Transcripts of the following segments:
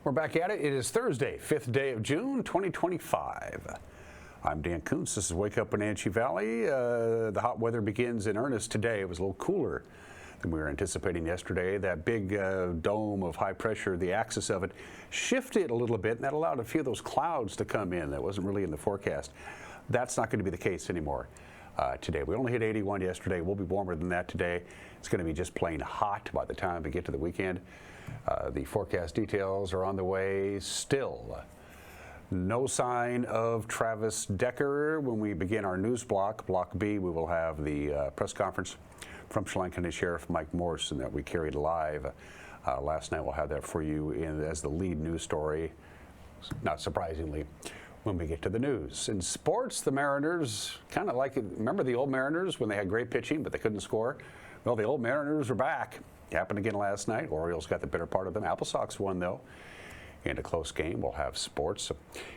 We're back at it. It is Thursday, 5th day of June, 2025. I'm Dan Kuntz. This is Wake Up Wenatchee Valley. The hot weather begins in earnest today. It was a little cooler than we were anticipating yesterday. That big dome of high pressure, the axis of it, shifted a little bit, and that allowed a few of those clouds to come in. That wasn't really in the forecast. That's not going to be the case anymore today. We only hit 81 yesterday. We'll be warmer than that today. It's going to be just plain hot by the time we get to the weekend. The forecast details are on the way still. No sign of Travis Decker. When we begin our news block, Block B, we will have the press conference from Chelan County Sheriff Mike Morrison that we carried live last night. We'll have that for you as the lead news story, not surprisingly, when we get to the news. In sports, the Mariners, kind of like, remember the old Mariners when they had great pitching but they couldn't score? Well, the old Mariners are back. Happened again last night. Orioles got the better part of them. Apple Sox won, though. In a close game, we'll have sports.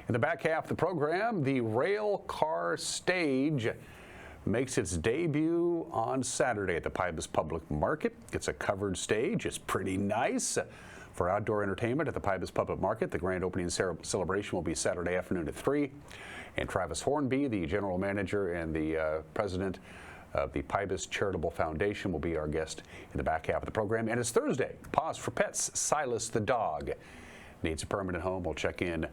In the back half of the program, the rail car stage makes its debut on Saturday at the Pybus Public Market. It's a covered stage. It's pretty nice for outdoor entertainment at the Pybus Public Market. The grand opening celebration will be Saturday afternoon at 3. And Travis Hornby, the general manager and the president of the Pybus Charitable Foundation, will be our guest in the back half of the program. And it's Thursday. Paws for Pets. Silas the dog needs a permanent home. We'll check in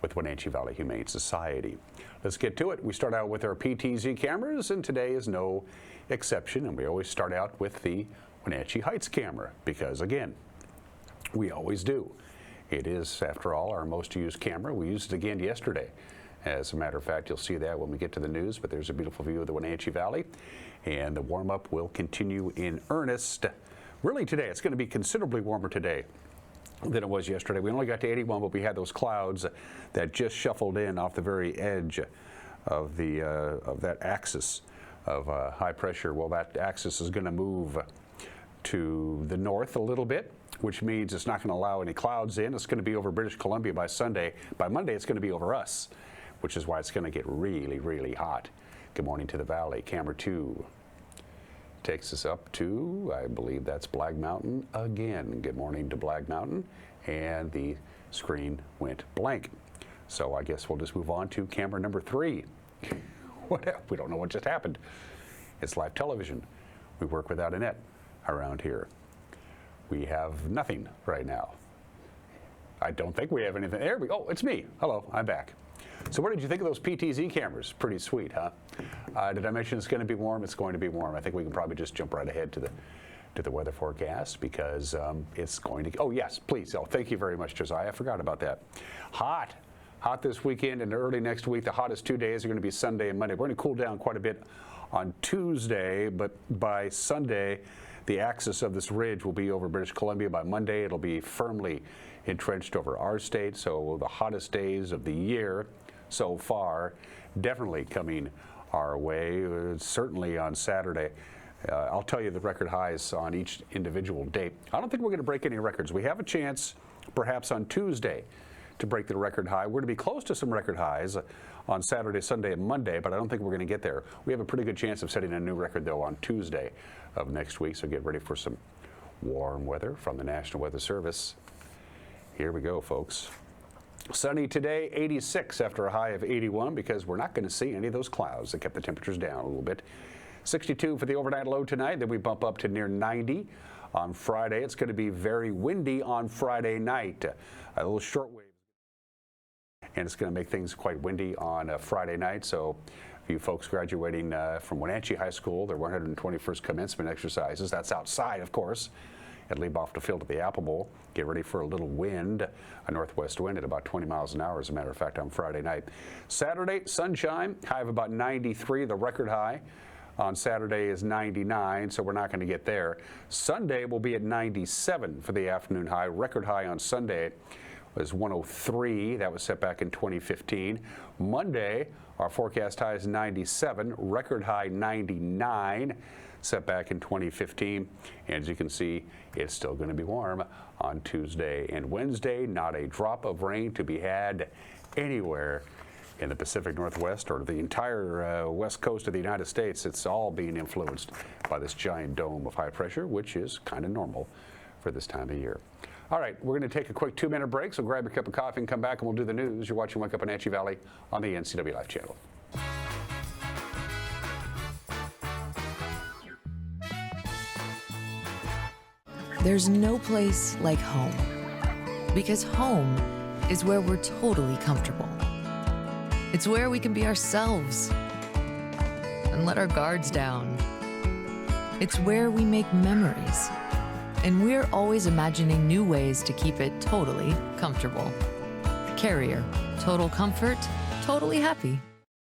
with Wenatchee Valley Humane Society. Let's get to it. We start out with our PTZ cameras, and today is no exception. And we always start out with the Wenatchee Heights camera because, again, we always do. It is, after all, our most used camera. We used it again yesterday. As a matter of fact, you'll see that when we get to the news, but there's a beautiful view of the Wenatchee Valley, and the warm-up will continue in earnest. Really today, it's going to be considerably warmer today than it was yesterday. We only got to 81, but we had those clouds that just shuffled in off the very edge of that axis of high pressure. Well, that axis is going to move to the north a little bit, which means it's not going to allow any clouds in. It's going to be over British Columbia by Sunday. By Monday, it's going to be over us, which is why it's going to get really, really hot. Good morning to the valley. Camera 2 takes us up to, I believe that's Black Mountain again. Good morning to Black Mountain. And the screen went blank. So I guess we'll just move on to camera number 3. We don't know what just happened. It's live television. We work without a net around here. We have nothing right now. I don't think we have anything. There we go. Oh, it's me. Hello, I'm back. So what did you think of those PTZ cameras? Pretty sweet, huh? Did I mention it's going to be warm? It's going to be warm. I think we can probably just jump right ahead to the weather forecast because it's going to. Oh yes, please. Oh, thank you very much, Josiah. I forgot about that. Hot this weekend and early next week. The hottest 2 days are going to be Sunday and Monday. We're going to cool down quite a bit on Tuesday, but by Sunday, the axis of this ridge will be over British Columbia. By Monday, it'll be firmly entrenched over our state. So the hottest days of the year so far definitely coming our way, certainly on Saturday. I'll tell you the record highs on each individual day. I don't think we're going to break any records. We have a chance perhaps on Tuesday to break the record high. We're going to be close to some record highs on Saturday, Sunday, and Monday, but I don't think we're going to get there. We have a pretty good chance of setting a new record, though, on Tuesday of next week, so get ready for some warm weather from the National Weather Service. Here we go, folks. Sunny today, 86 after a high of 81 because we're not going to see any of those clouds that kept the temperatures down a little bit. 62 for the overnight low tonight, then we bump up to near 90 on Friday. It's going to be very windy on Friday night. A little shortwave. And it's going to make things quite windy on Friday night. So for you folks graduating from Wenatchee High School, their 121st commencement exercises, that's outside, of course, at Leib-Off the field at the Apple Bowl. Get ready for a little wind, a northwest wind at about 20 miles an hour, as a matter of fact, on Friday night. Saturday, sunshine, high of about 93, the record high. On Saturday is 99, so we're not going to get there. Sunday will be at 97 for the afternoon high. Record high on Sunday was 103. That was set back in 2015. Monday, our forecast high is 97. Record high 99. Set back in 2015. And as you can see, it's still going to be warm on Tuesday and Wednesday. Not a drop of rain to be had anywhere in the Pacific Northwest or the entire west coast of the United States. It's all being influenced by this giant dome of high pressure, which is kind of normal for this time of year. All right, we're going to take a quick 2-minute break, so grab your cup of coffee and come back and we'll do the news. You're watching Wake Up Wenatchee Valley on the NCWLIFE channel. There's no place like home, because home is where we're totally comfortable. It's where we can be ourselves and let our guards down. It's where we make memories, and we're always imagining new ways to keep it totally comfortable. Carrier, total comfort, totally happy.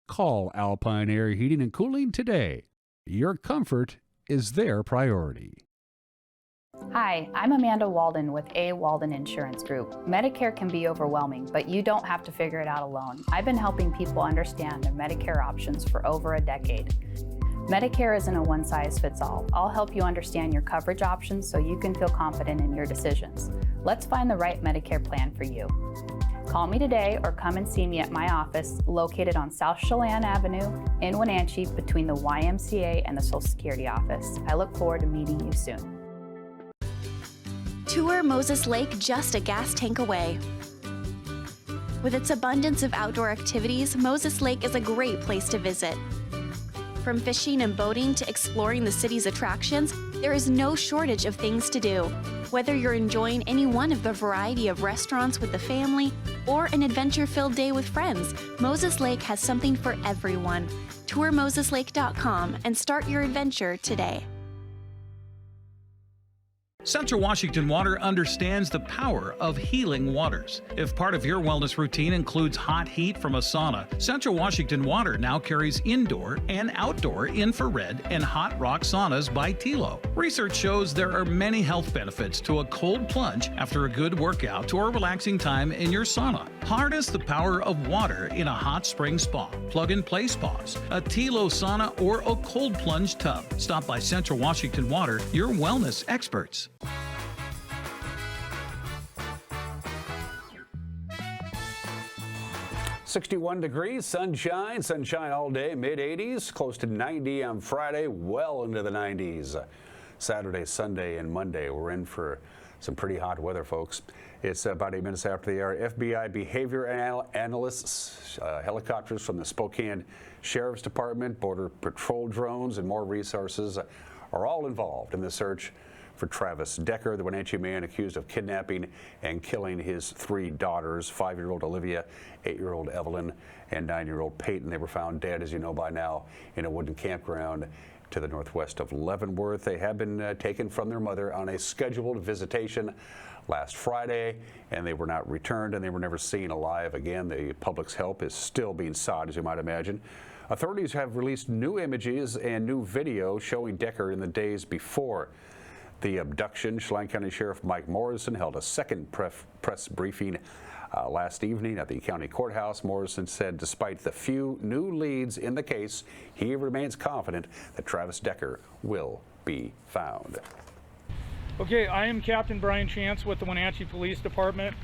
Call Alpine Air Heating and Cooling today. Your comfort is their priority. Hi, I'm Amanda Walden with A. Walden Insurance Group. Medicare can be overwhelming, but you don't have to figure it out alone. I've been helping people understand their Medicare options for over a decade. Medicare isn't a one-size-fits-all. I'll help you understand your coverage options so you can feel confident in your decisions. Let's find the right Medicare plan for you. Call me today or come and see me at my office located on South Chelan Avenue in Wenatchee between the YMCA and the Social Security office. I look forward to meeting you soon. Tour Moses Lake just a gas tank away. With its abundance of outdoor activities, Moses Lake is a great place to visit. From fishing and boating to exploring the city's attractions, there is no shortage of things to do. Whether you're enjoying any one of the variety of restaurants with the family or an adventure-filled day with friends, Moses Lake has something for everyone. TourMosesLake.com and start your adventure today. Central Washington Water understands the power of healing waters. If part of your wellness routine includes hot heat from a sauna, Central Washington Water now carries indoor and outdoor infrared and hot rock saunas by Tilo. Research shows there are many health benefits to a cold plunge after a good workout or relaxing time in your sauna. Harness the power of water in a hot spring spa, plug-and-play spas, a Tilo sauna, or a cold plunge tub. Stop by Central Washington Water, your wellness experts. 61 degrees, sunshine all day, mid-80s, close to 90 on Friday, well into the 90s. Saturday, Sunday, and Monday, we're in for some pretty hot weather, folks. It's about 8 minutes after the hour. FBI behavior analysts, helicopters from the Spokane Sheriff's Department, Border Patrol drones, and more resources are all involved in the search for Travis Decker, the Wenatchee man accused of kidnapping and killing his 3 daughters, 5-year-old Olivia, 8-year-old Evelyn, and 9-year-old Peyton. They were found dead, as you know by now, in a wooden campground to the northwest of Leavenworth. They have been taken from their mother on a scheduled visitation last Friday, and they were not returned, and they were never seen alive again. The public's help is still being sought, as you might imagine. Authorities have released new images and new video showing Decker in the days before the abduction. Chelan County Sheriff Mike Morrison held a second press briefing last evening at the county courthouse. Morrison said despite the few new leads in the case, he remains confident that Travis Decker will be found. Okay, I am Captain Brian Chance with the Wenatchee Police Department.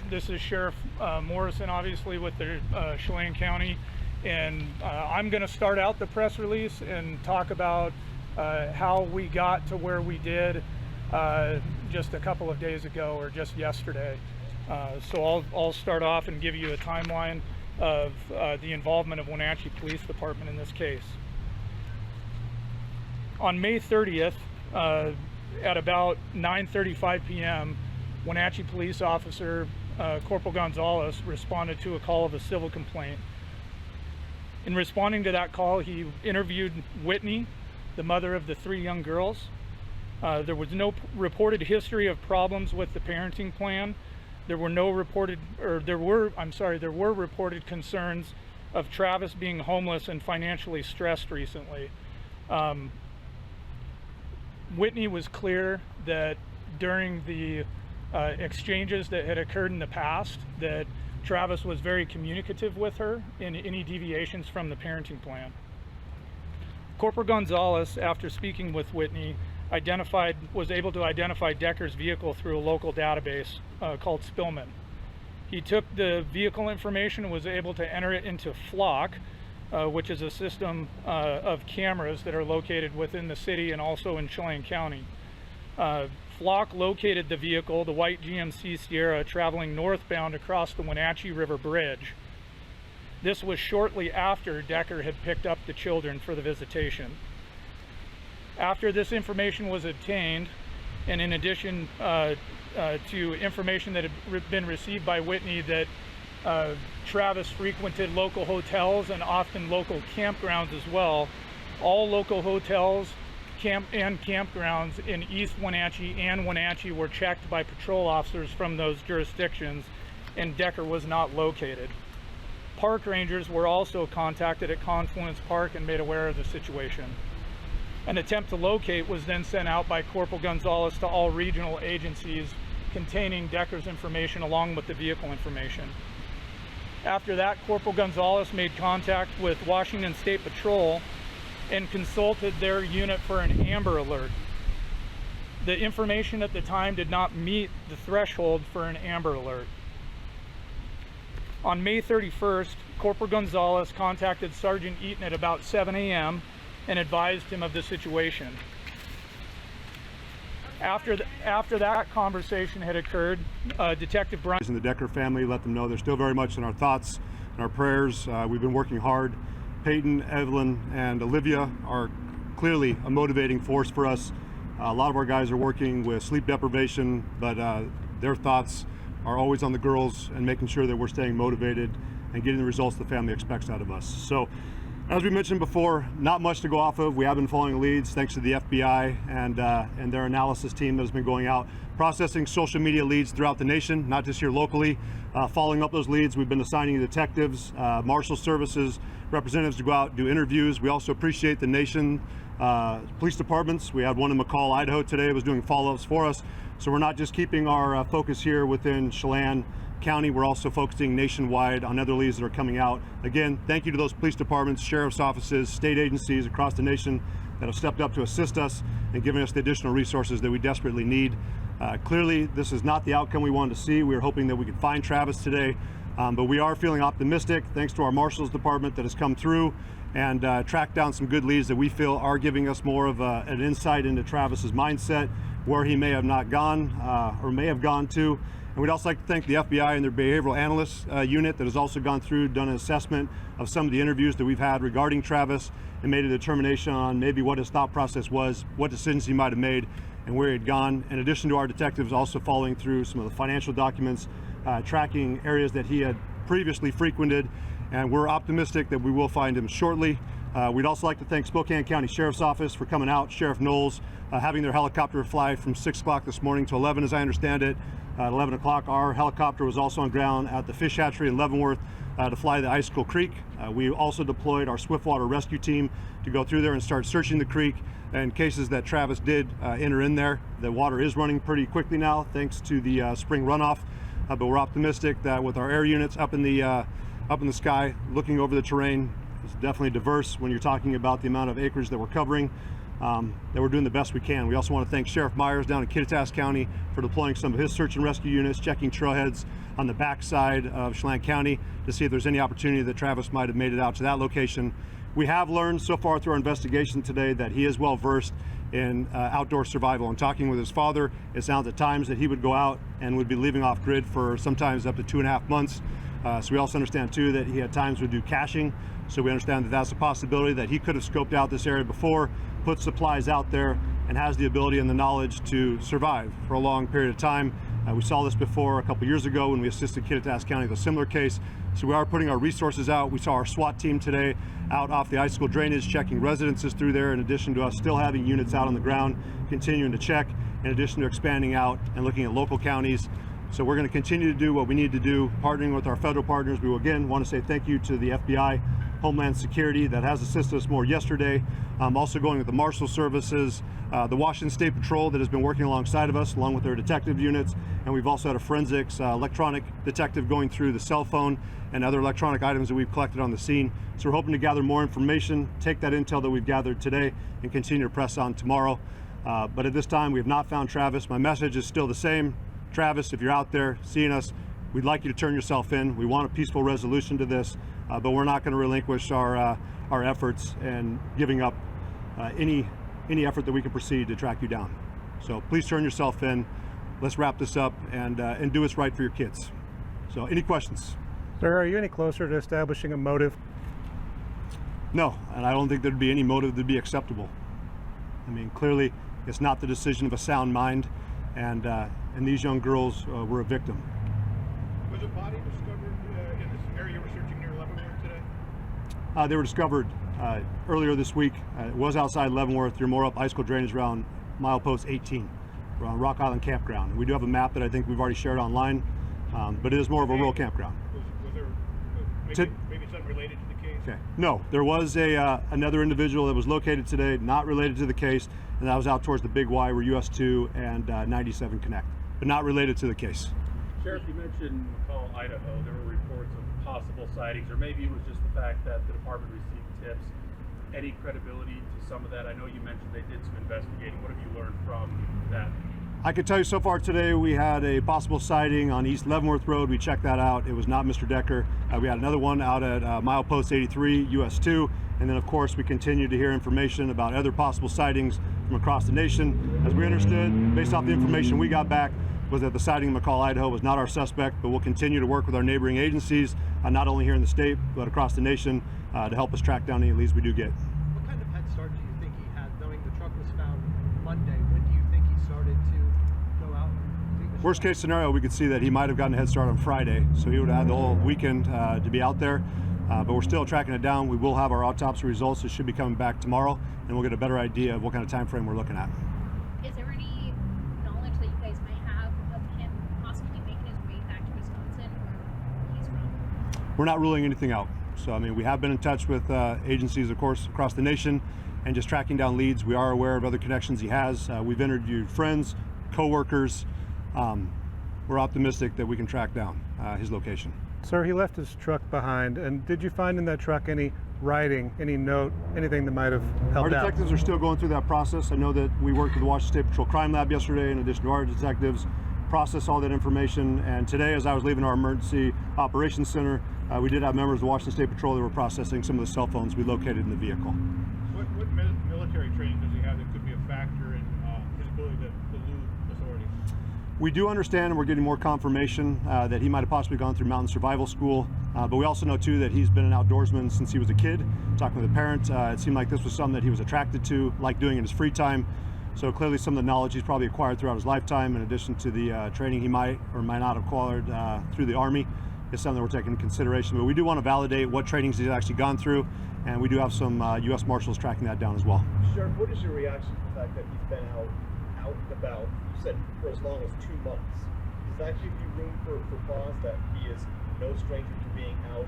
This is Sheriff Morrison, obviously, with the Chelan County. And I'm going to start out the press release and talk about how we got to where we did just a couple of days ago, or just yesterday. So I'll start off and give you a timeline of the involvement of Wenatchee Police Department in this case. On May 30th, at about 9:35 p.m., Wenatchee police officer Corporal Gonzalez responded to a call of a civil complaint. In responding to that call, he interviewed Whitney, the mother of the 3 young girls. There was no reported history of problems with the parenting plan. There were reported concerns of Travis being homeless and financially stressed recently. Whitney was clear that during the exchanges that had occurred in the past, that Travis was very communicative with her in any deviations from the parenting plan. Corporal Gonzalez, after speaking with Whitney, was able to identify Decker's vehicle through a local database called Spillman. He took the vehicle information and was able to enter it into Flock, which is a system of cameras that are located within the city and also in Chelan County. Flock located the vehicle, the white GMC Sierra, traveling northbound across the Wenatchee River Bridge. This was shortly after Decker had picked up the children for the visitation. After this information was obtained, and in addition to information that had been received by Whitney that Travis frequented local hotels and often local campgrounds as well, all local hotels and campgrounds in East Wenatchee and Wenatchee were checked by patrol officers from those jurisdictions, and Decker was not located. Park rangers were also contacted at Confluence Park and made aware of the situation. An attempt to locate was then sent out by Corporal Gonzalez to all regional agencies containing Decker's information along with the vehicle information. After that, Corporal Gonzalez made contact with Washington State Patrol and consulted their unit for an Amber Alert. The information at the time did not meet the threshold for an Amber Alert. On May 31st, Corporal Gonzalez contacted Sergeant Eaton at about 7 a.m. and advised him of the situation. After that conversation had occurred, Detective Brian and the Decker family let them know they're still very much in our thoughts and our prayers. We've been working hard. Peyton, Evelyn, and Olivia are clearly a motivating force for us. A lot of our guys are working with sleep deprivation, but their thoughts are always on the girls and making sure that we're staying motivated and getting the results the family expects out of us. So, as we mentioned before, not much to go off of. We have been following leads thanks to the FBI and their analysis team that has been going out, processing social media leads throughout the nation, not just here locally. Following up those leads, we've been assigning detectives, marshal services, representatives to go out and do interviews. We also appreciate the nation police departments. We had one in McCall, Idaho today, was doing follow-ups for us. So we're not just keeping our focus here within Chelan County, we're also focusing nationwide on other leads that are coming out. Again, thank you to those police departments, sheriff's offices, state agencies across the nation that have stepped up to assist us and given us the additional resources that we desperately need. Clearly, this is not the outcome we wanted to see. We were hoping that we could find Travis today, but we are feeling optimistic thanks to our Marshals Department that has come through and tracked down some good leads that we feel are giving us more of an insight into Travis's mindset, where he may have not gone or may have gone to. And we'd also like to thank the FBI and their behavioral analyst unit that has also gone through, done an assessment of some of the interviews that we've had regarding Travis and made a determination on maybe what his thought process was, what decisions he might have made, and where he had gone. In addition to our detectives also following through some of the financial documents, tracking areas that he had previously frequented, and we're optimistic that we will find him shortly. We'd also like to thank Spokane County Sheriff's Office for coming out, Sheriff Knowles having their helicopter fly from 6 o'clock this morning to 11, as I understand it. At 11 o'clock, our helicopter was also on ground at the fish hatchery in Leavenworth to fly the Icicle Creek. We also deployed our Swiftwater rescue team to go through there and start searching the creek in cases that Travis did enter in there. The water is running pretty quickly now thanks to the spring runoff, but we're optimistic that with our air units up in the sky, looking over the terrain, it's definitely diverse when you're talking about the amount of acreage that we're covering. That we're doing the best we can. We also want to thank Sheriff Myers down in Kittitas County for deploying some of his search and rescue units, checking trailheads on the backside of Chelan County to see if there's any opportunity that Travis might have made it out to that location. We have learned so far through our investigation today that he is well versed in outdoor survival. And talking with his father, it sounds at times that he would go out and would be leaving off grid for sometimes up to 2.5 months. So we also understand too that he at times would do caching. So we understand that that's a possibility that he could have scoped out this area before, put supplies out there, and has the ability and the knowledge to survive for a long period of time. We saw this before a couple years ago when we assisted Kittitas County with a similar case. So we are putting our resources out. We saw our SWAT team today out off the icicle drainage, checking residences through there, in addition to us still having units out on the ground, continuing to check, in addition to expanding out and looking at local counties. So we're going to continue to do what we need to do, partnering with our federal partners. We will again want to say thank you to the FBI, Homeland Security that has assisted us more yesterday. Also going with the Marshal Services, the Washington State Patrol that has been working alongside of us, along with their detective units. And we've also had a forensics electronic detective going through the cell phone and other electronic items that we've collected on the scene. So we're hoping to gather more information, take that intel that we've gathered today, and continue to press on tomorrow. But at this time, we have not found Travis. My message is still the same. Travis, if you're out there seeing us, we'd like you to turn yourself in. We want a peaceful resolution to this, but we're not going to relinquish our efforts and giving up any effort that we can proceed to track you down. So please turn yourself in. Let's wrap this up and do what's right for your kids. So any questions? Sir, are you any closer to establishing a motive? No, and I don't think there'd be any motive to be acceptable. I mean, clearly it's not the decision of a sound mind, and these young girls were a victim. Was a body discovered in this area we're searching near Leavenworth today? They were discovered earlier this week. It was outside Leavenworth. You're more up ice cold drainage around milepost 18, around Rock Island Campground. We do have a map that I think we've already shared online, but it is more of a rural campground. Was there maybe something related to the case? Okay. No, there was another individual that was located today, not related to the case, and that was out towards the Big Y where US 2 and 97 connect, but not related to the case. Sheriff, you mentioned McCall, Idaho. There were reports of possible sightings, or maybe it was just the fact that the department received tips. Any credibility to some of that? I know you mentioned they did some investigating. What have you learned from that? I can tell you so far today we had a possible sighting on East Leavenworth Road. We checked that out. It was not Mr. Decker. We had another one out at milepost 83, US 2. And then of course we continue to hear information about other possible sightings from across the nation. As we understood, based off the information we got back, was that the sighting in McCall, Idaho was not our suspect, but we'll continue to work with our neighboring agencies, not only here in the state, but across the nation, to help us track down any leads we do get. What kind of head start do you think he had, knowing the truck was found Monday? When do you think he started to go out? Worst case scenario, we could see that he might have gotten a head start on Friday, so he would have had the whole weekend to be out there. But we're still tracking it down. We will have our autopsy results. It should be coming back tomorrow, and we'll get a better idea of what kind of time frame we're looking at. Is there any knowledge that you guys may have of him possibly making his way back to Wisconsin, where he's from? We're not ruling anything out. So, I mean, we have been in touch with agencies, of course, across the nation, and just tracking down leads. We are aware of other connections he has. We've interviewed friends, co-workers. We're optimistic that we can track down his location. Sir, he left his truck behind, and did you find in that truck any writing, any note, anything that might have helped Our detectives are still going through that process. I know that we worked with the Washington State Patrol Crime Lab yesterday, in addition to our detectives, process all that information. And today, as I was leaving our emergency operations center, we did have members of the Washington State Patrol that were processing some of the cell phones we located in the vehicle. What military training does he have that could be a factor in his ability to elude authorities? We do understand, and we're getting more confirmation that he might have possibly gone through mountain survival school, but we also know too that he's been an outdoorsman since he was a kid. Talking with a parent, it seemed like this was something that he was attracted to, liked doing in his free time. So clearly some of the knowledge he's probably acquired throughout his lifetime, in addition to the training he might or might not have acquired through the Army, is something that we're taking into consideration. But we do want to validate what trainings he's actually gone through, and we do have some U.S. Marshals tracking that down as well. Sheriff, what is your reaction to the fact that he's been out and about, you said, for as long as 2 months? Does that give you room for Paws, that he is no stranger to being out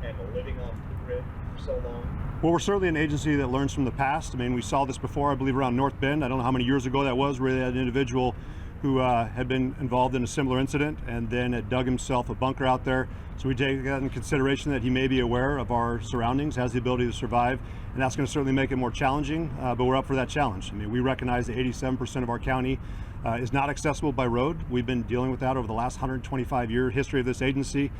and living off the grid for so long? Well, we're certainly an agency that learns from the past. I mean, we saw this before, I believe, around North Bend. I don't know how many years ago that was, where they had an individual who had been involved in a similar incident and then had dug himself a bunker out there. So we take that into consideration, that he may be aware of our surroundings, has the ability to survive, and that's going to certainly make it more challenging, but we're up for that challenge. I mean, we recognize that 87% of our county is not accessible by road. We've been dealing with that over the last 125-year history of this agency,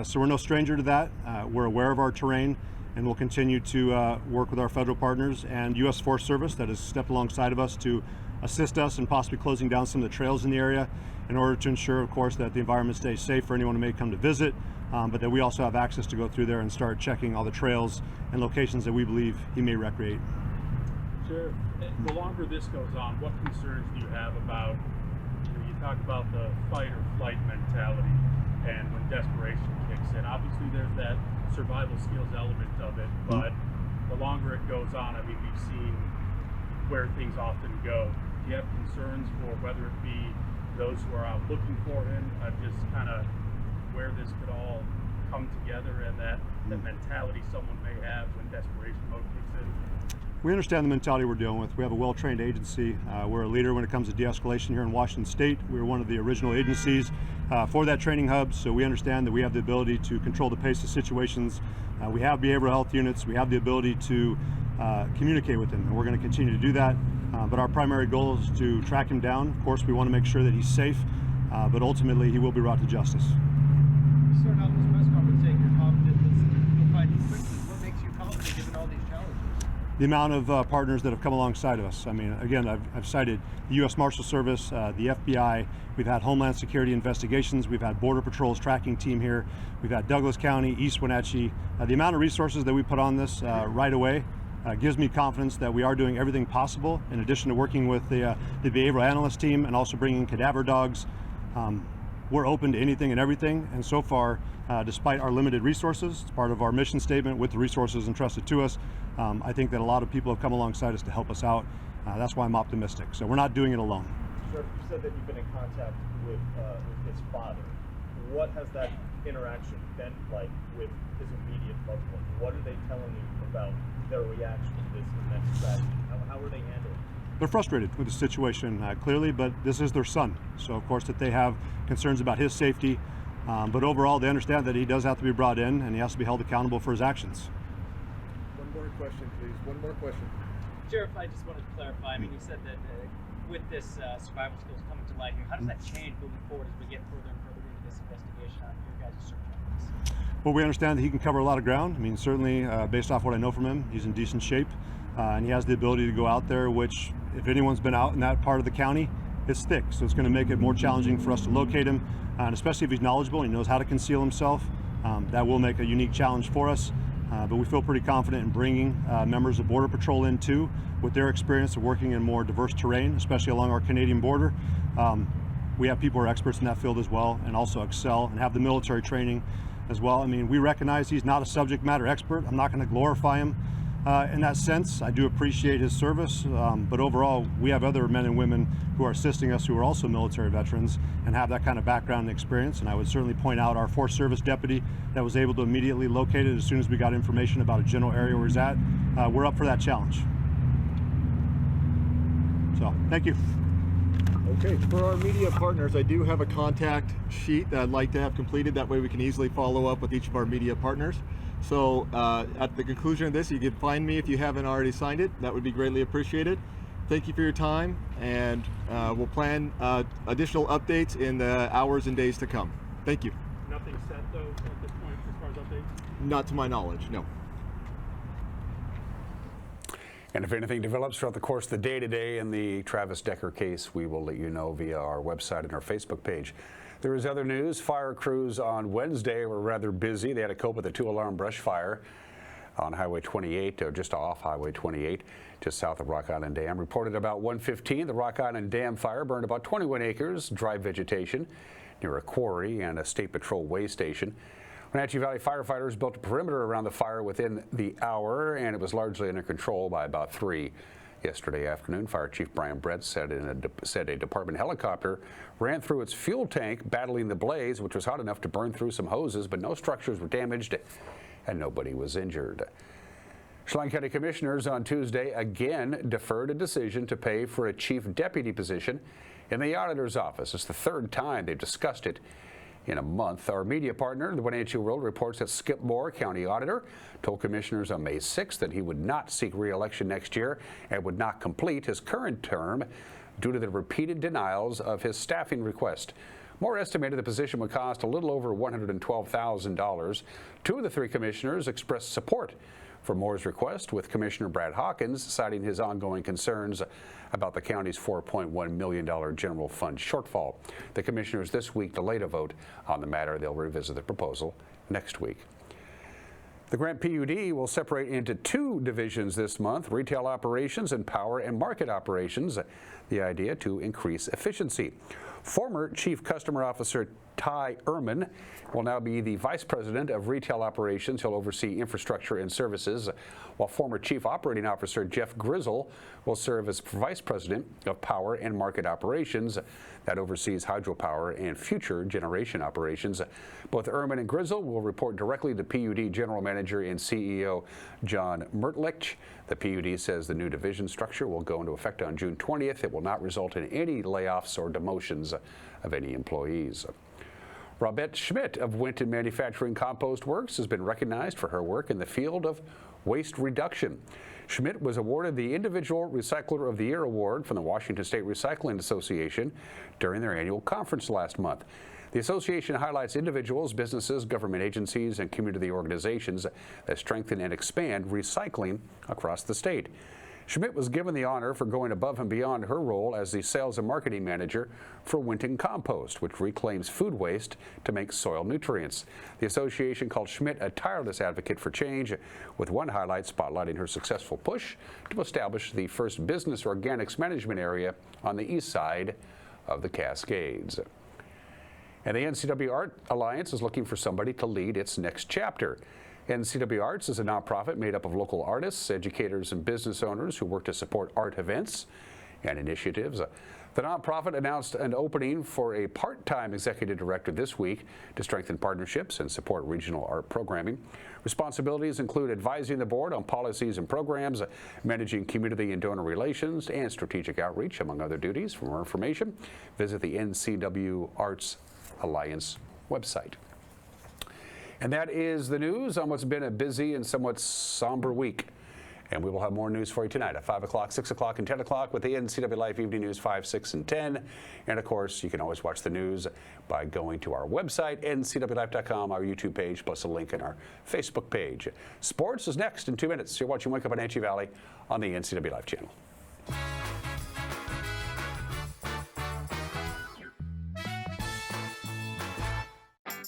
so we're no stranger to that. We're aware of our terrain, and we'll continue to work with our federal partners and U.S. Forest Service that has stepped alongside of us to assist us in possibly closing down some of the trails in the area in order to ensure, of course, that the environment stays safe for anyone who may come to visit, but that we also have access to go through there and start checking all the trails and locations that we believe he may recreate. Sheriff, the longer this goes on, what concerns do you have about, you talk about the fight or flight mentality and when desperation kicks in? Obviously there's that survival skills element of it, but the longer it goes on, I mean, we've seen where things often go. Do you have concerns for whether it be those who are out looking for him, just kind of where this could all come together, and that mentality someone may have when desperation mode kicks in? We understand the mentality we're dealing with. We have a well-trained agency. We're a leader when it comes to de-escalation here in Washington State. We were one of the original agencies for that training hub, so we understand that we have the ability to control the pace of situations. We have behavioral health units. We have the ability to communicate with him, and we're going to continue to do that. But our primary goal is to track him down. Of course, we want to make sure that he's safe, but ultimately he will be brought to justice. You started out this press conference saying you're confident that you'll find him quickly. What makes you confident given all these challenges? the amount of partners that have come alongside of us. I mean, again, I've cited the U.S. Marshal Service, the FBI, we've had Homeland Security investigations, we've had Border Patrol's tracking team here, we've had Douglas County, East Wenatchee. The amount of resources that we put on this right away gives me confidence that we are doing everything possible, in addition to working with the behavioral analyst team and also bringing cadaver dogs. We're open to anything and everything, and so far, despite our limited resources, it's part of our mission statement with the resources entrusted to us. I think that a lot of people have come alongside us to help us out. That's why I'm optimistic. So we're not doing it alone. Sheriff, you said that you've been in contact with his father. What has that interaction been like with his immediate loved ones? What are they telling you about their reaction to this next tragedy? How are they handling it? They're frustrated with the situation, clearly, but this is their son. So of course that they have concerns about his safety, but overall they understand that he does have to be brought in and he has to be held accountable for his actions. One more question, please. One more question. Sheriff, I just wanted to clarify. I mean, you said that with this survival skills coming to light here, how does that change moving forward as we get further and further into this investigation on your guys' search efforts? Well, we understand that he can cover a lot of ground. I mean, certainly based off what I know from him, he's in decent shape, and he has the ability to go out there, which if anyone's been out in that part of the county, it's thick. So it's going to make it more challenging for us to locate him, and especially if he's knowledgeable and he knows how to conceal himself. That will make a unique challenge for us. But we feel pretty confident in bringing members of Border Patrol in too, with their experience of working in more diverse terrain, especially along our Canadian border. We have people who are experts in that field as well, and also excel and have the military training as well. I mean, we recognize he's not a subject matter expert. I'm not going to glorify him in that sense. I do appreciate his service, but overall, we have other men and women who are assisting us who are also military veterans and have that kind of background and experience. And I would certainly point out our Forest Service deputy that was able to immediately locate it as soon as we got information about a general area where he's at. We're up for that challenge. So, thank you. Okay, for our media partners, I do have a contact sheet that I'd like to have completed. That way we can easily follow up with each of our media partners. So at the conclusion of this, you can find me if you haven't already signed it. That would be greatly appreciated. Thank you for your time, and we'll plan additional updates in the hours and days to come. Thank you. Nothing set though at this point as far as updates? Not to my knowledge, no. And if anything develops throughout the course of the day today in the Travis Decker case, we will let you know via our website and our Facebook page. There is other news. Fire crews on Wednesday were rather busy. They had to cope with a 2-alarm brush fire on Highway 28, or just off Highway 28, just south of Rock Island Dam. Reported about 1:15, the Rock Island Dam fire burned about 21 acres, dry vegetation, near a quarry and a State Patrol way station. Wenatchee Valley firefighters built a perimeter around the fire within the hour, and it was largely under control by about 3 yesterday afternoon. Fire Chief Brian Brett said a department helicopter ran through its fuel tank, battling the blaze, which was hot enough to burn through some hoses, but no structures were damaged and nobody was injured. Chelan County Commissioners on Tuesday again deferred a decision to pay for a chief deputy position in the auditor's office. It's the third time they've discussed it in a month. Our media partner, the Wenatchee World, reports that Skip Moore, county auditor, told commissioners on May 6th that he would not seek re-election next year and would not complete his current term due to the repeated denials of his staffing request. Moore estimated the position would cost a little over $112,000. 2 of the 3 commissioners expressed support for Moore's request, with Commissioner Brad Hawkins citing his ongoing concerns about the county's $4.1 million general fund shortfall. The commissioners this week delayed a vote on the matter. They'll revisit the proposal next week. The Grant PUD will separate into 2 divisions this month: retail operations and power and market operations. The idea to increase efficiency. Former Chief Customer Officer Ty Ehrman will now be the Vice President of Retail Operations. He'll oversee infrastructure and services, while former Chief Operating Officer Jeff Grizzle will serve as Vice President of Power and Market Operations. That oversees hydropower and future generation operations. Both Ehrman and Grizzle will report directly to PUD General Manager and CEO John Mertlich. The PUD says the new division structure will go into effect on June 20th. It will not result in any layoffs or demotions of any employees. Robette Schmidt of Winton Manufacturing Compost Works has been recognized for her work in the field of waste reduction. Schmidt was awarded the Individual Recycler of the Year award from the Washington State Recycling Association during their annual conference last month. The association highlights individuals, businesses, government agencies, and community organizations that strengthen and expand recycling across the state. Schmidt was given the honor for going above and beyond her role as the sales and marketing manager for Winton Compost, which reclaims food waste to make soil nutrients. The association called Schmidt a tireless advocate for change, with one highlight spotlighting her successful push to establish the first business organics management area on the east side of the Cascades. And the NCW Art Alliance is looking for somebody to lead its next chapter. NCW Arts is a nonprofit made up of local artists, educators, and business owners who work to support art events and initiatives. The nonprofit announced an opening for a part-time executive director this week to strengthen partnerships and support regional art programming. Responsibilities include advising the board on policies and programs, managing community and donor relations, and strategic outreach, among other duties. For more information, visit the NCW Arts Alliance website. And that is the news on what's been a busy and somewhat somber week. And we will have more news for you tonight at 5 o'clock, 6 o'clock, and 10 o'clock with the NCWLIFE Evening News 5, 6, and 10. And of course, you can always watch the news by going to our website, ncwlife.com, our YouTube page, plus a link in our Facebook page. Sports is next in 2 minutes. You're watching Wake Up in Wenatchee Valley on the NCWLIFE channel.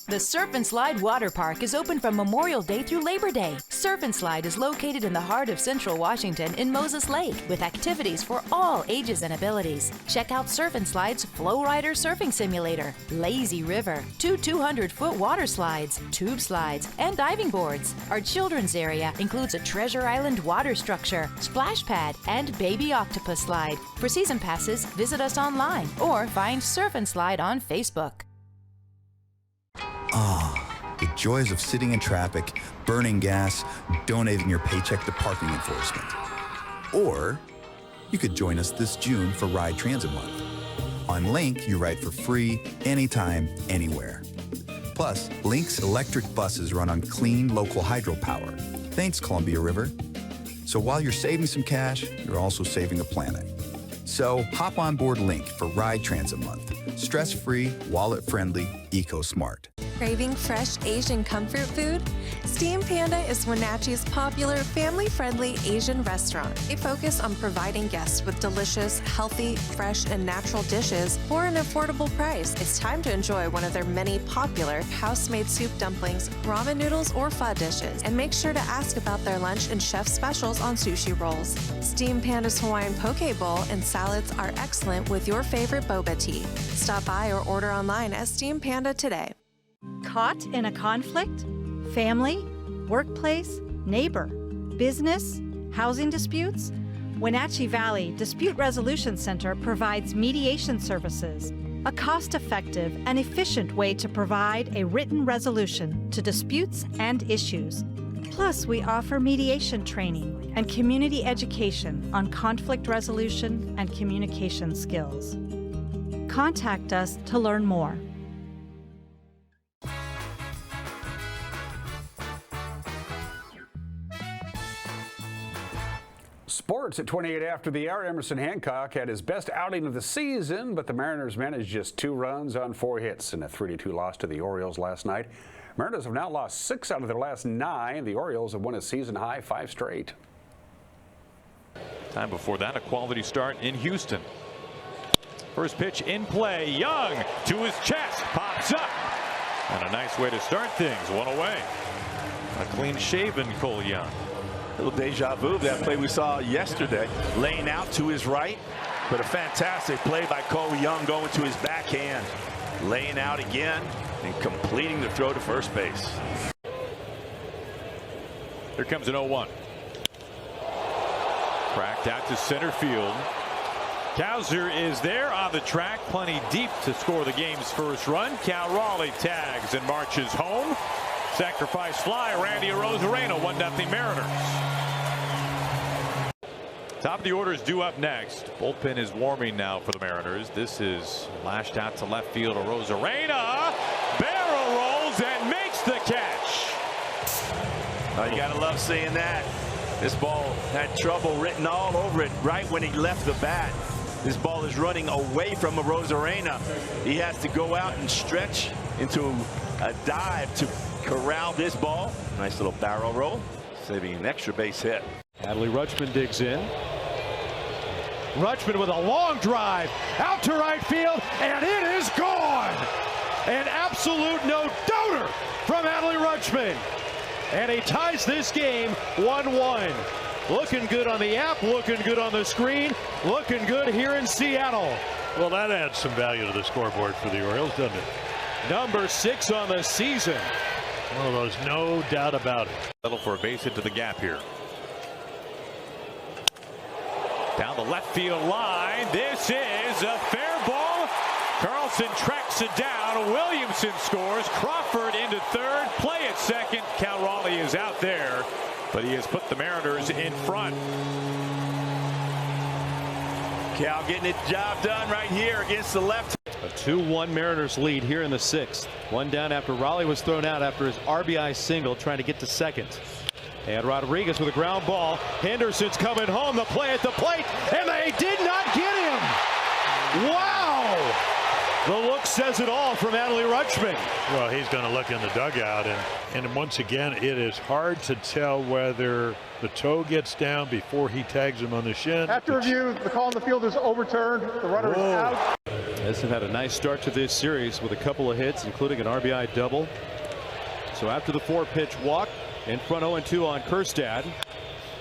The Surf and Slide Water Park is open from Memorial Day through Labor Day. Surf and Slide is located in the heart of Central Washington in Moses Lake with activities for all ages and abilities. Check out Surf and Slide's Flow Rider Surfing Simulator, Lazy River, 2 200-foot water slides, tube slides, and diving boards. Our children's area includes a Treasure Island water structure, splash pad, and baby octopus slide. For season passes, visit us online or find Surf and Slide on Facebook. Ah, the joys of sitting in traffic, burning gas, donating your paycheck to parking enforcement. Or you could join us this June for Ride Transit Month. On Link, you ride for free, anytime, anywhere. Plus, Link's electric buses run on clean local hydropower. Thanks, Columbia River. So while you're saving some cash, you're also saving the planet. So hop on board Link for Ride Transit Month. Stress-free, wallet-friendly, eco-smart. Craving fresh Asian comfort food? Steam Panda is Wenatchee's popular, family-friendly Asian restaurant. They focus on providing guests with delicious, healthy, fresh, and natural dishes for an affordable price. It's time to enjoy one of their many popular house-made soup dumplings, ramen noodles, or pho dishes. And make sure to ask about their lunch and chef specials on sushi rolls. Steam Panda's Hawaiian poke bowl and salads are excellent with your favorite boba tea. Stop by or order online at Steam Panda today. Caught in a conflict? Family, workplace, neighbor, business, housing disputes? Wenatchee Valley Dispute Resolution Center provides mediation services, a cost-effective and efficient way to provide a written resolution to disputes and issues. Plus, we offer mediation training and community education on conflict resolution and communication skills. Contact us to learn more. Sports at 28 after the hour. Emerson Hancock had his best outing of the season, but the Mariners managed just 2 runs on 4 hits in a 3-2 loss to the Orioles last night. Mariners have now lost 6 out of their last 9. The Orioles have won a season-high 5 straight. Time before that, a quality start in Houston. First pitch in play. Young to his chest. Pops up. And a nice way to start things. 1 away. A clean-shaven Cole Young. Little deja vu of that play we saw yesterday. Laying out to his right, but a fantastic play by Cole Young going to his backhand. Laying out again and completing the throw to first base. Here comes an 0-1. Cracked out to center field. Cowser is there on the track, plenty deep to score the game's first run. Cal Raleigh tags and marches home. Sacrifice fly, Randy Arozarena, 1-0 Mariners. Top of the order is due up next. Bullpen is warming now for the Mariners. This is lashed out to left field. Arozarena barrel rolls and makes the catch. Oh, you gotta love seeing that. This ball had trouble written all over it right when he left the bat. This ball is running away from Rosarena. He has to go out and stretch into a dive to corral this ball. Nice little barrel roll, saving an extra base hit. Adley Rutschman digs in. Rutschman with a long drive out to right field, and it is gone. An absolute no-doubter from Adley Rutschman. And he ties this game 1-1. Looking good on the app, looking good on the screen, looking good here in Seattle. Well, that adds some value to the scoreboard for the Orioles, doesn't it? Number 6 on the season. One of those, no doubt about it. Settle for a base hit to the gap here. Down the left field line. This is a fair ball. Carlson tracks it down. Williamson scores. Crawford into third. Play at second. Cal Raleigh is out there, but he has put the Mariners in front. Cal getting the job done right here against the left. A 2-1 Mariners lead here in the 6th. One down after Raleigh was thrown out after his RBI single, trying to get to second. And Rodriguez with a ground ball. Henderson's coming home. The play at the plate, and they did not get him. Wow! The look says it all from Adley Rutschman. Well, he's going to look in the dugout, and once again, it is hard to tell whether the toe gets down before he tags him on the shin. After review, the call on the field is overturned. The runner is out. Edson had a nice start to this series with a couple of hits, including an RBI double. So after the 4-pitch walk, in front 0-2 on Kjerstad,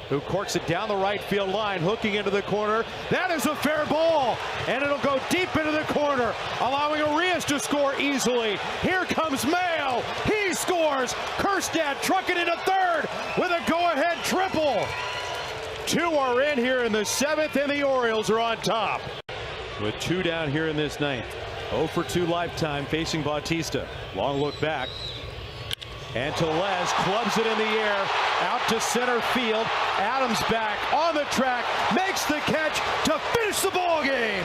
who corks it down the right field line, hooking into the corner. That is a fair ball, and it'll go deep into the corner, allowing Arias to score easily. Here comes Mayo. He scores. Kjerstad trucking into third with a go-ahead triple. 2 are in here in the 7th, and the Orioles are on top. With 2 down here in this 9th. 0 for 2 lifetime facing Bautista. Long look back. And Tellez clubs it in the air, out to center field. Adams back on the track, makes the catch to finish the ball game.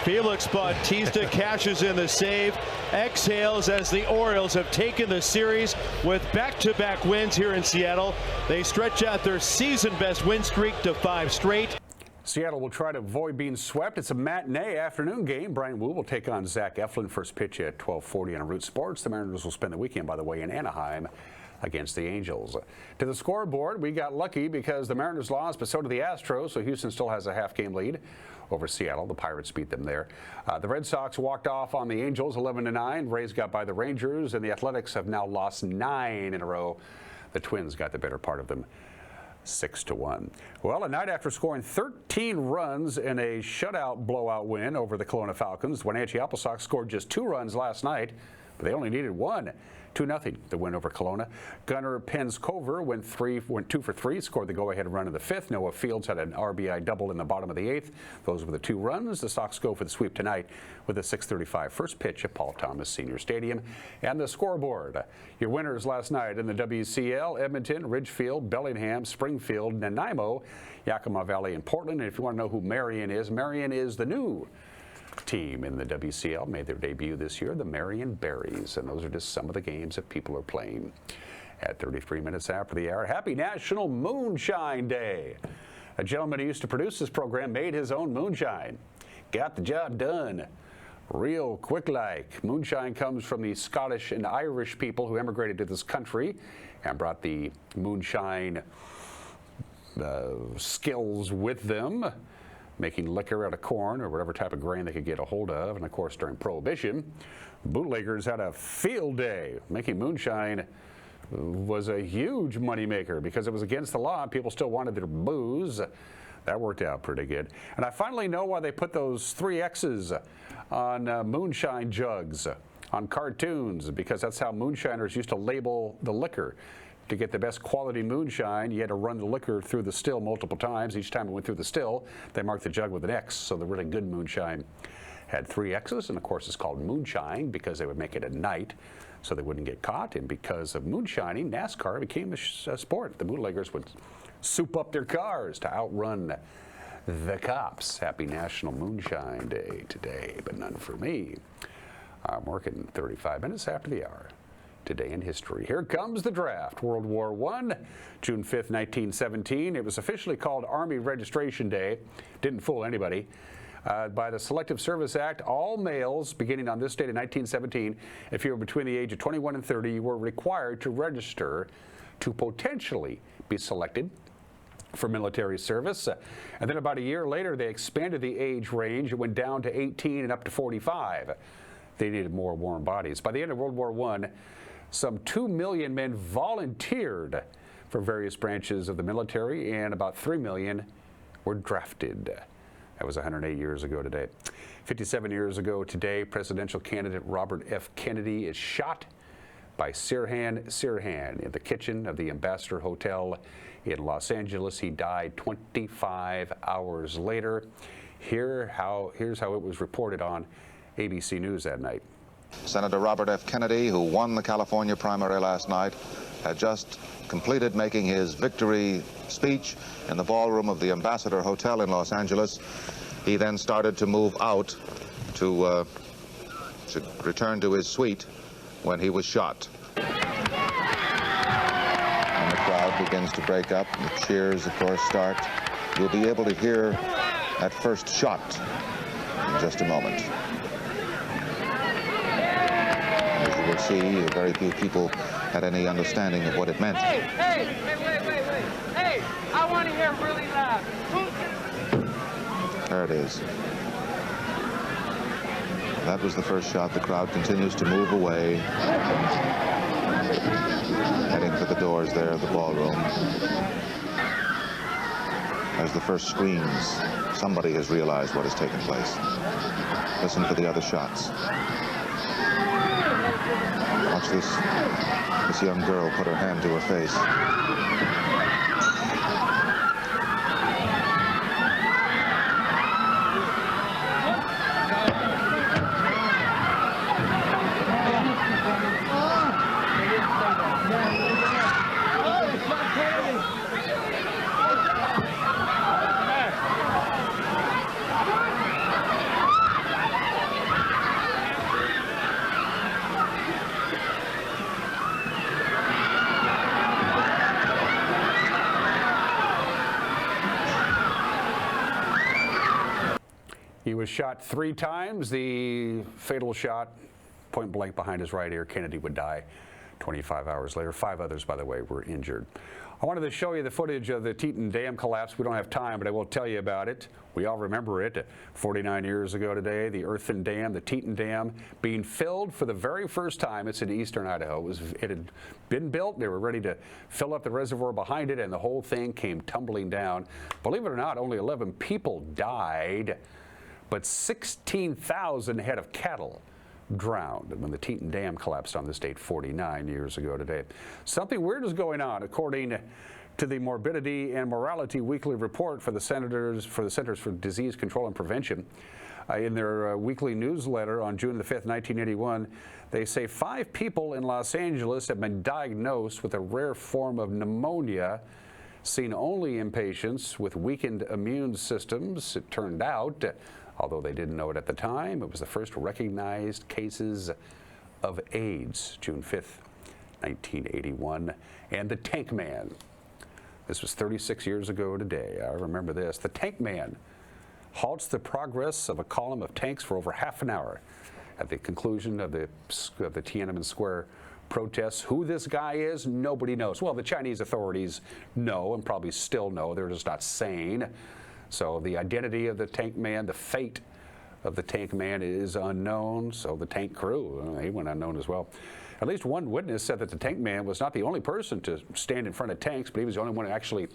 Felix Bautista cashes in the save, exhales as the Orioles have taken the series with back-to-back wins here in Seattle. They stretch out their season-best win streak to 5 straight. Seattle will try to avoid being swept. It's a matinee afternoon game. Brian Wu will take on Zach Eflin. First pitch at 12:40 on Root Sports. The Mariners will spend the weekend, by the way, in Anaheim against the Angels. To the scoreboard, we got lucky because the Mariners lost, but so did the Astros, so Houston still has a half-game lead over Seattle. The Pirates beat them there. The Red Sox walked off on the Angels 11-9. Rays got by the Rangers, and the Athletics have now lost 9 in a row. The Twins got the better part of them, 6-1. Well, a night after scoring 13 runs in a shutout blowout win over the Kelowna Falcons, Wenatchee Apple Sox scored just 2 runs last night, but they only needed 1. 2-0, the win over Kelowna. Gunnar Penscover went 2 for 3, scored the go-ahead run in the 5th. Noah Fields had an RBI double in the bottom of the 8th. Those were the 2 runs. The Sox go for the sweep tonight with a 6:35 first pitch at Paul Thomas Senior Stadium. And the scoreboard. Your winners last night in the WCL: Edmonton, Ridgefield, Bellingham, Springfield, Nanaimo, Yakima Valley, and Portland. And if you want to know who Marion is the new team in the WCL, made their debut this year, the Marion Berries. And those are just some of the games that people are playing. At 33 minutes after the hour, happy National Moonshine Day. A gentleman who used to produce this program made his own moonshine. Got the job done real quick like. Moonshine comes from the Scottish and Irish people who emigrated to this country and brought the moonshine skills with them, making liquor out of corn or whatever type of grain they could get a hold of. And of course, during Prohibition, bootleggers had a field day. Making moonshine was a huge moneymaker because it was against the law and people still wanted their booze. That worked out pretty good. And I finally know why they put those 3 X's on moonshine jugs on cartoons, because that's how moonshiners used to label the liquor. To get the best quality moonshine, you had to run the liquor through the still multiple times. Each time it went through the still, they marked the jug with an X. So the really good moonshine had 3 X's, and of course it's called moonshine because they would make it at night so they wouldn't get caught. And because of moonshining, NASCAR became a sport. The bootleggers would soup up their cars to outrun the cops. Happy National Moonshine Day today, but none for me. I'm working 35 minutes after the hour. Today in history. Here comes the draft. World War I, June 5th, 1917. It was officially called Army Registration Day. Didn't fool anybody. By the Selective Service Act, all males beginning on this date in 1917, if you were between the age of 21 and 30, you were required to register to potentially be selected for military service. And then about a year later, they expanded the age range. It went down to 18 and up to 45. They needed more warm bodies. By the end of World War I, some 2 million men volunteered for various branches of the military, and about 3 million were drafted. That was 108 years ago today. 57 years ago today, presidential candidate Robert F. Kennedy is shot by Sirhan Sirhan in the kitchen of the Ambassador Hotel in Los Angeles. He died 25 hours later. Here's how it was reported on ABC News that night. Senator Robert F. Kennedy, who won the California primary last night, had just completed making his victory speech in the ballroom of the Ambassador Hotel in Los Angeles. He then started to move out to return to his suite when he was shot. And the crowd begins to break up. The cheers, of course, start. You'll be able to hear that first shot in just a moment. As you will see, very few people had any understanding of what it meant. Hey, I want to hear really loud. There it is. That was the first shot. The crowd continues to move away, heading for the doors there of the ballroom. As the first screams, somebody has realized what has taken place. Listen for the other shots. Watch this young girl put her hand to her face. He was shot 3 times. The fatal shot, point blank behind his right ear. Kennedy would die 25 hours later. 5 others, by the way, were injured. I wanted to show you the footage of the Teton Dam collapse. We don't have time, but I will tell you about it. We all remember it. 49 years ago today, the earthen dam, the Teton Dam, being filled for the very first time. It's in eastern Idaho. It had been built. They were ready to fill up the reservoir behind it, and the whole thing came tumbling down. Believe it or not, only 11 people died, but 16,000 head of cattle drowned when the Teton Dam collapsed on this date 49 years ago today. Something weird is going on, according to the Morbidity and Mortality Weekly Report for the Centers for Disease Control and Prevention. In their weekly newsletter on June the 5th, 1981, they say 5 people in Los Angeles have been diagnosed with a rare form of pneumonia seen only in patients with weakened immune systems. It turned out, although they didn't know it at the time, it was the first recognized cases of AIDS, June 5th, 1981. And the Tank Man. This was 36 years ago today. I remember this. The Tank Man halts the progress of a column of tanks for over half an hour at the conclusion of the Tiananmen Square protests. Who this guy is, nobody knows. Well, the Chinese authorities know and probably still know. They're just not saying. So the identity of the Tank Man, the fate of the Tank Man is unknown. So the tank crew, he went unknown as well. At least one witness said that the Tank Man was not the only person to stand in front of tanks, but he was the only one who actually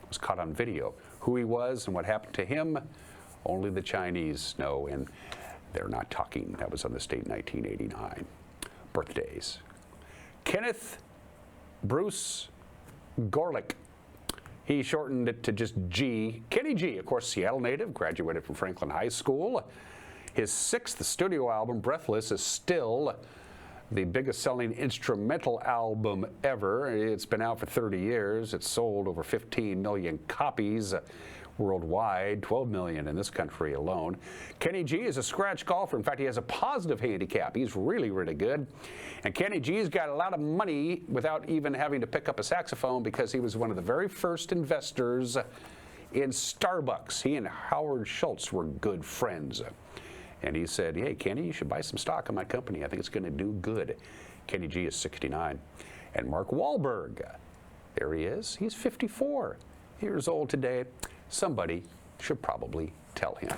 was caught on video. Who he was and what happened to him, only the Chinese know, and they're not talking. That was on this date, 1989. Birthdays. Kenneth Bruce Gorlick. He shortened it to just G. Kenny G, of course, Seattle native, graduated from Franklin High School. His 6th studio album, Breathless, is still the biggest selling instrumental album ever. It's been out for 30 years. It's sold over 15 million copies worldwide, 12 million in this country alone. Kenny G is a scratch golfer. In fact, he has a positive handicap. He's really, really good. And Kenny G's got a lot of money without even having to pick up a saxophone because he was one of the very first investors in Starbucks. He and Howard Schultz were good friends. And he said, hey, Kenny, you should buy some stock in my company. I think it's going to do good. Kenny G is 69. And Mark Wahlberg, there he is. He's 54 years old today. Somebody should probably tell him.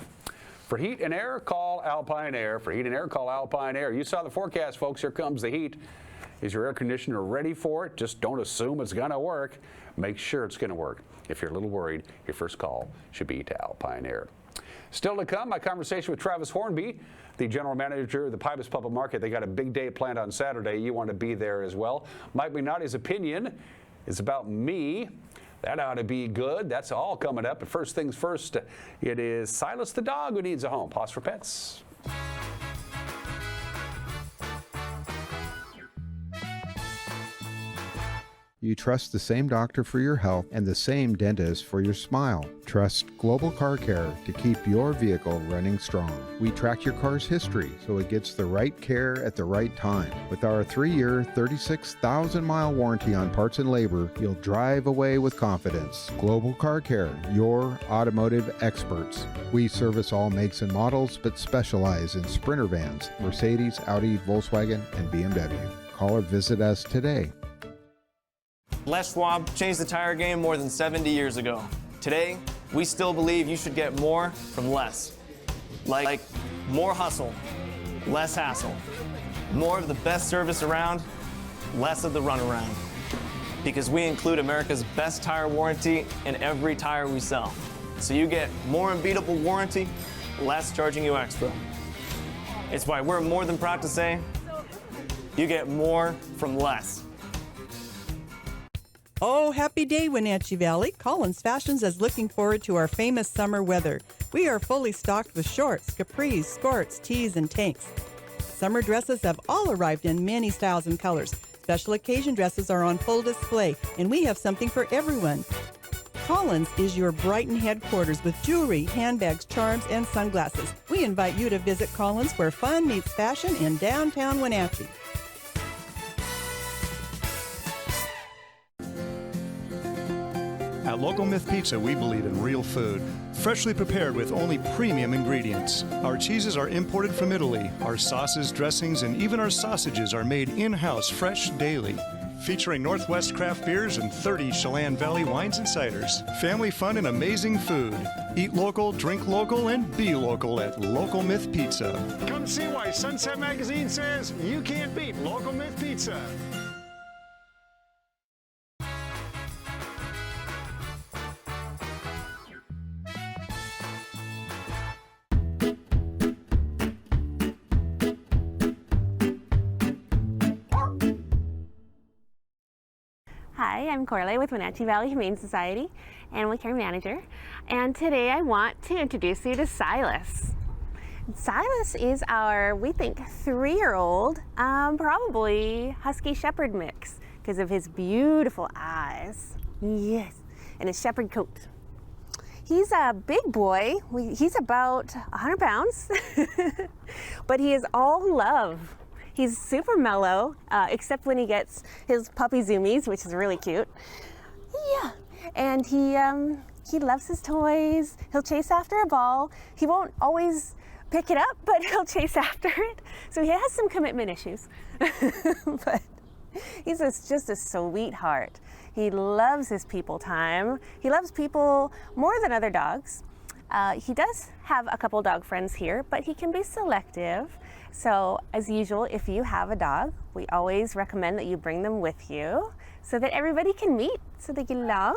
For heat and air, call Alpine Air. For heat and air, call Alpine Air. You saw the forecast, folks. Here comes the heat. Is your air conditioner ready for it? Just don't assume it's going to work. Make sure it's going to work. If you're a little worried, your first call should be to Alpine Air. Still to come, my conversation with Travis Hornby, the general manager of the Pybus Public Market. They got a big day planned on Saturday. You want to be there as well. Mike Mignotti's opinion is about me. That ought to be good. That's all coming up. But first things first, it is Silas the dog who needs a home. Paws for Pets. You trust the same doctor for your health and the same dentist for your smile. Trust Global Car Care to keep your vehicle running strong. We track your car's history so it gets the right care at the right time. With our 3-year, 36,000-mile warranty on parts and labor, you'll drive away with confidence. Global Car Care, your automotive experts. We service all makes and models, but specialize in Sprinter vans, Mercedes, Audi, Volkswagen, and BMW. Call or visit us today. Les Schwab changed the tire game more than 70 years ago. Today, we still believe you should get more from less. Like more hustle, less hassle, more of the best service around, less of the runaround. Because we include America's best tire warranty in every tire we sell. So you get more unbeatable warranty, less charging you extra. It's why we're more than proud to say, you get more from less. Oh, happy day, Wenatchee Valley. Collins Fashions is looking forward to our famous summer weather. We are fully stocked with shorts, capris, skirts, tees, and tanks. Summer dresses have all arrived in many styles and colors. Special occasion dresses are on full display, and we have something for everyone. Collins is your Brighton headquarters with jewelry, handbags, charms, and sunglasses. We invite you to visit Collins, where fun meets fashion in downtown Wenatchee. At Local Myth Pizza, we believe in real food, freshly prepared with only premium ingredients. Our cheeses are imported from Italy. Our sauces, dressings, and even our sausages are made in-house fresh daily. Featuring Northwest craft beers and 30 Chelan Valley wines and ciders. Family fun and amazing food. Eat local, drink local, and be local at Local Myth Pizza. Come see why Sunset Magazine says you can't beat Local Myth Pizza. Hi, I'm Corley with Wenatchee Valley Humane Society, Animal Care Manager, and today I want to introduce you to Silas. Silas is our, we think, 3-year-old, probably Husky Shepherd mix because of his beautiful eyes. Yes, and his shepherd coat. He's a big boy. He's about 100 pounds, but he is all love. He's super mellow, except when he gets his puppy zoomies, which is really cute. Yeah, and he loves his toys. He'll chase after a ball. He won't always pick it up, but he'll chase after it. So he has some commitment issues, but he's just a sweetheart. He loves his people time. He loves people more than other dogs. He does have a couple dog friends here, but he can be selective. So as usual, if you have a dog, we always recommend that you bring them with you so that everybody can meet, so they get along.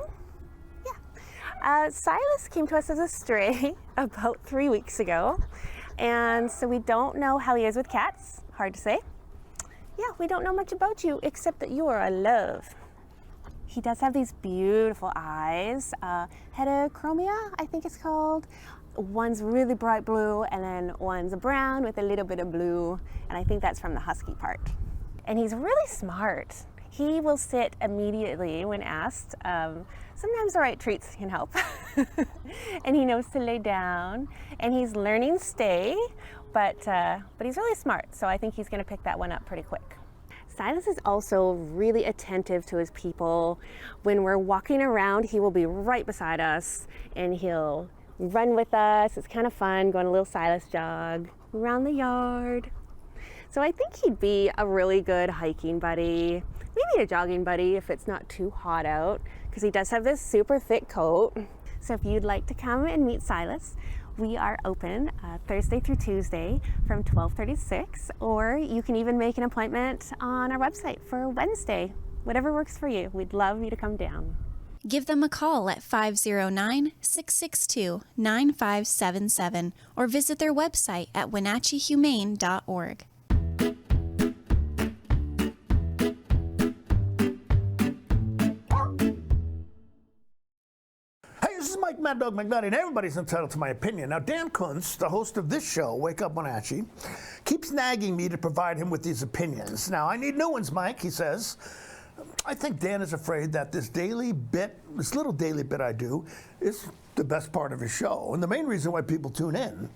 Yeah. Silas came to us as a stray about 3 weeks ago. And so we don't know how he is with cats, hard to say. Yeah, we don't know much about you except that you are a love. He does have these beautiful eyes, heterochromia, I think it's called. One's really bright blue, and then one's brown with a little bit of blue, and I think that's from the husky part. And he's really smart. He will sit immediately when asked. Sometimes the right treats can help. And he knows to lay down, and he's learning stay, but he's really smart, so I think he's gonna pick that one up pretty quick. Silas is also really attentive to his people. When we're walking around, he will be right beside us and he'll run with us. It's kind of fun going a little Silas jog around the yard. So I think he'd be a really good hiking buddy, maybe a jogging buddy if it's not too hot out, because he does have this super thick coat. So if you'd like to come and meet Silas, we are open Thursday through Tuesday from 12:30 to 6, or you can even make an appointment on our website for Wednesday. Whatever works for you. We'd love you to come down. Give them a call at 509-662-9577 or visit their website at wenatcheehumane.org. This is Mike Mad Dog McNutty, and everybody's entitled to my opinion. Now, Dan Kuntz, the host of this show, Wake Up Wenatchee, keeps nagging me to provide him with these opinions. Now, I need new ones, Mike, he says. I think Dan is afraid that this little daily bit I do, is the best part of his show, and the main reason why people tune in.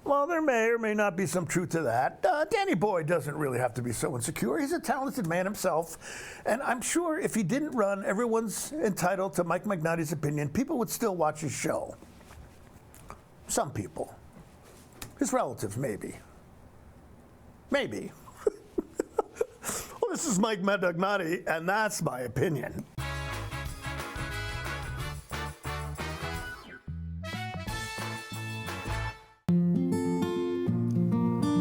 Well, there may or may not be some truth to that. Danny Boy doesn't really have to be so insecure. He's a talented man himself. And I'm sure if he didn't run Everyone's Entitled to Mike McNutty's Opinion, people would still watch his show. Some people. His relatives, maybe. Maybe. Well, this is Mike McNutty, and that's my opinion.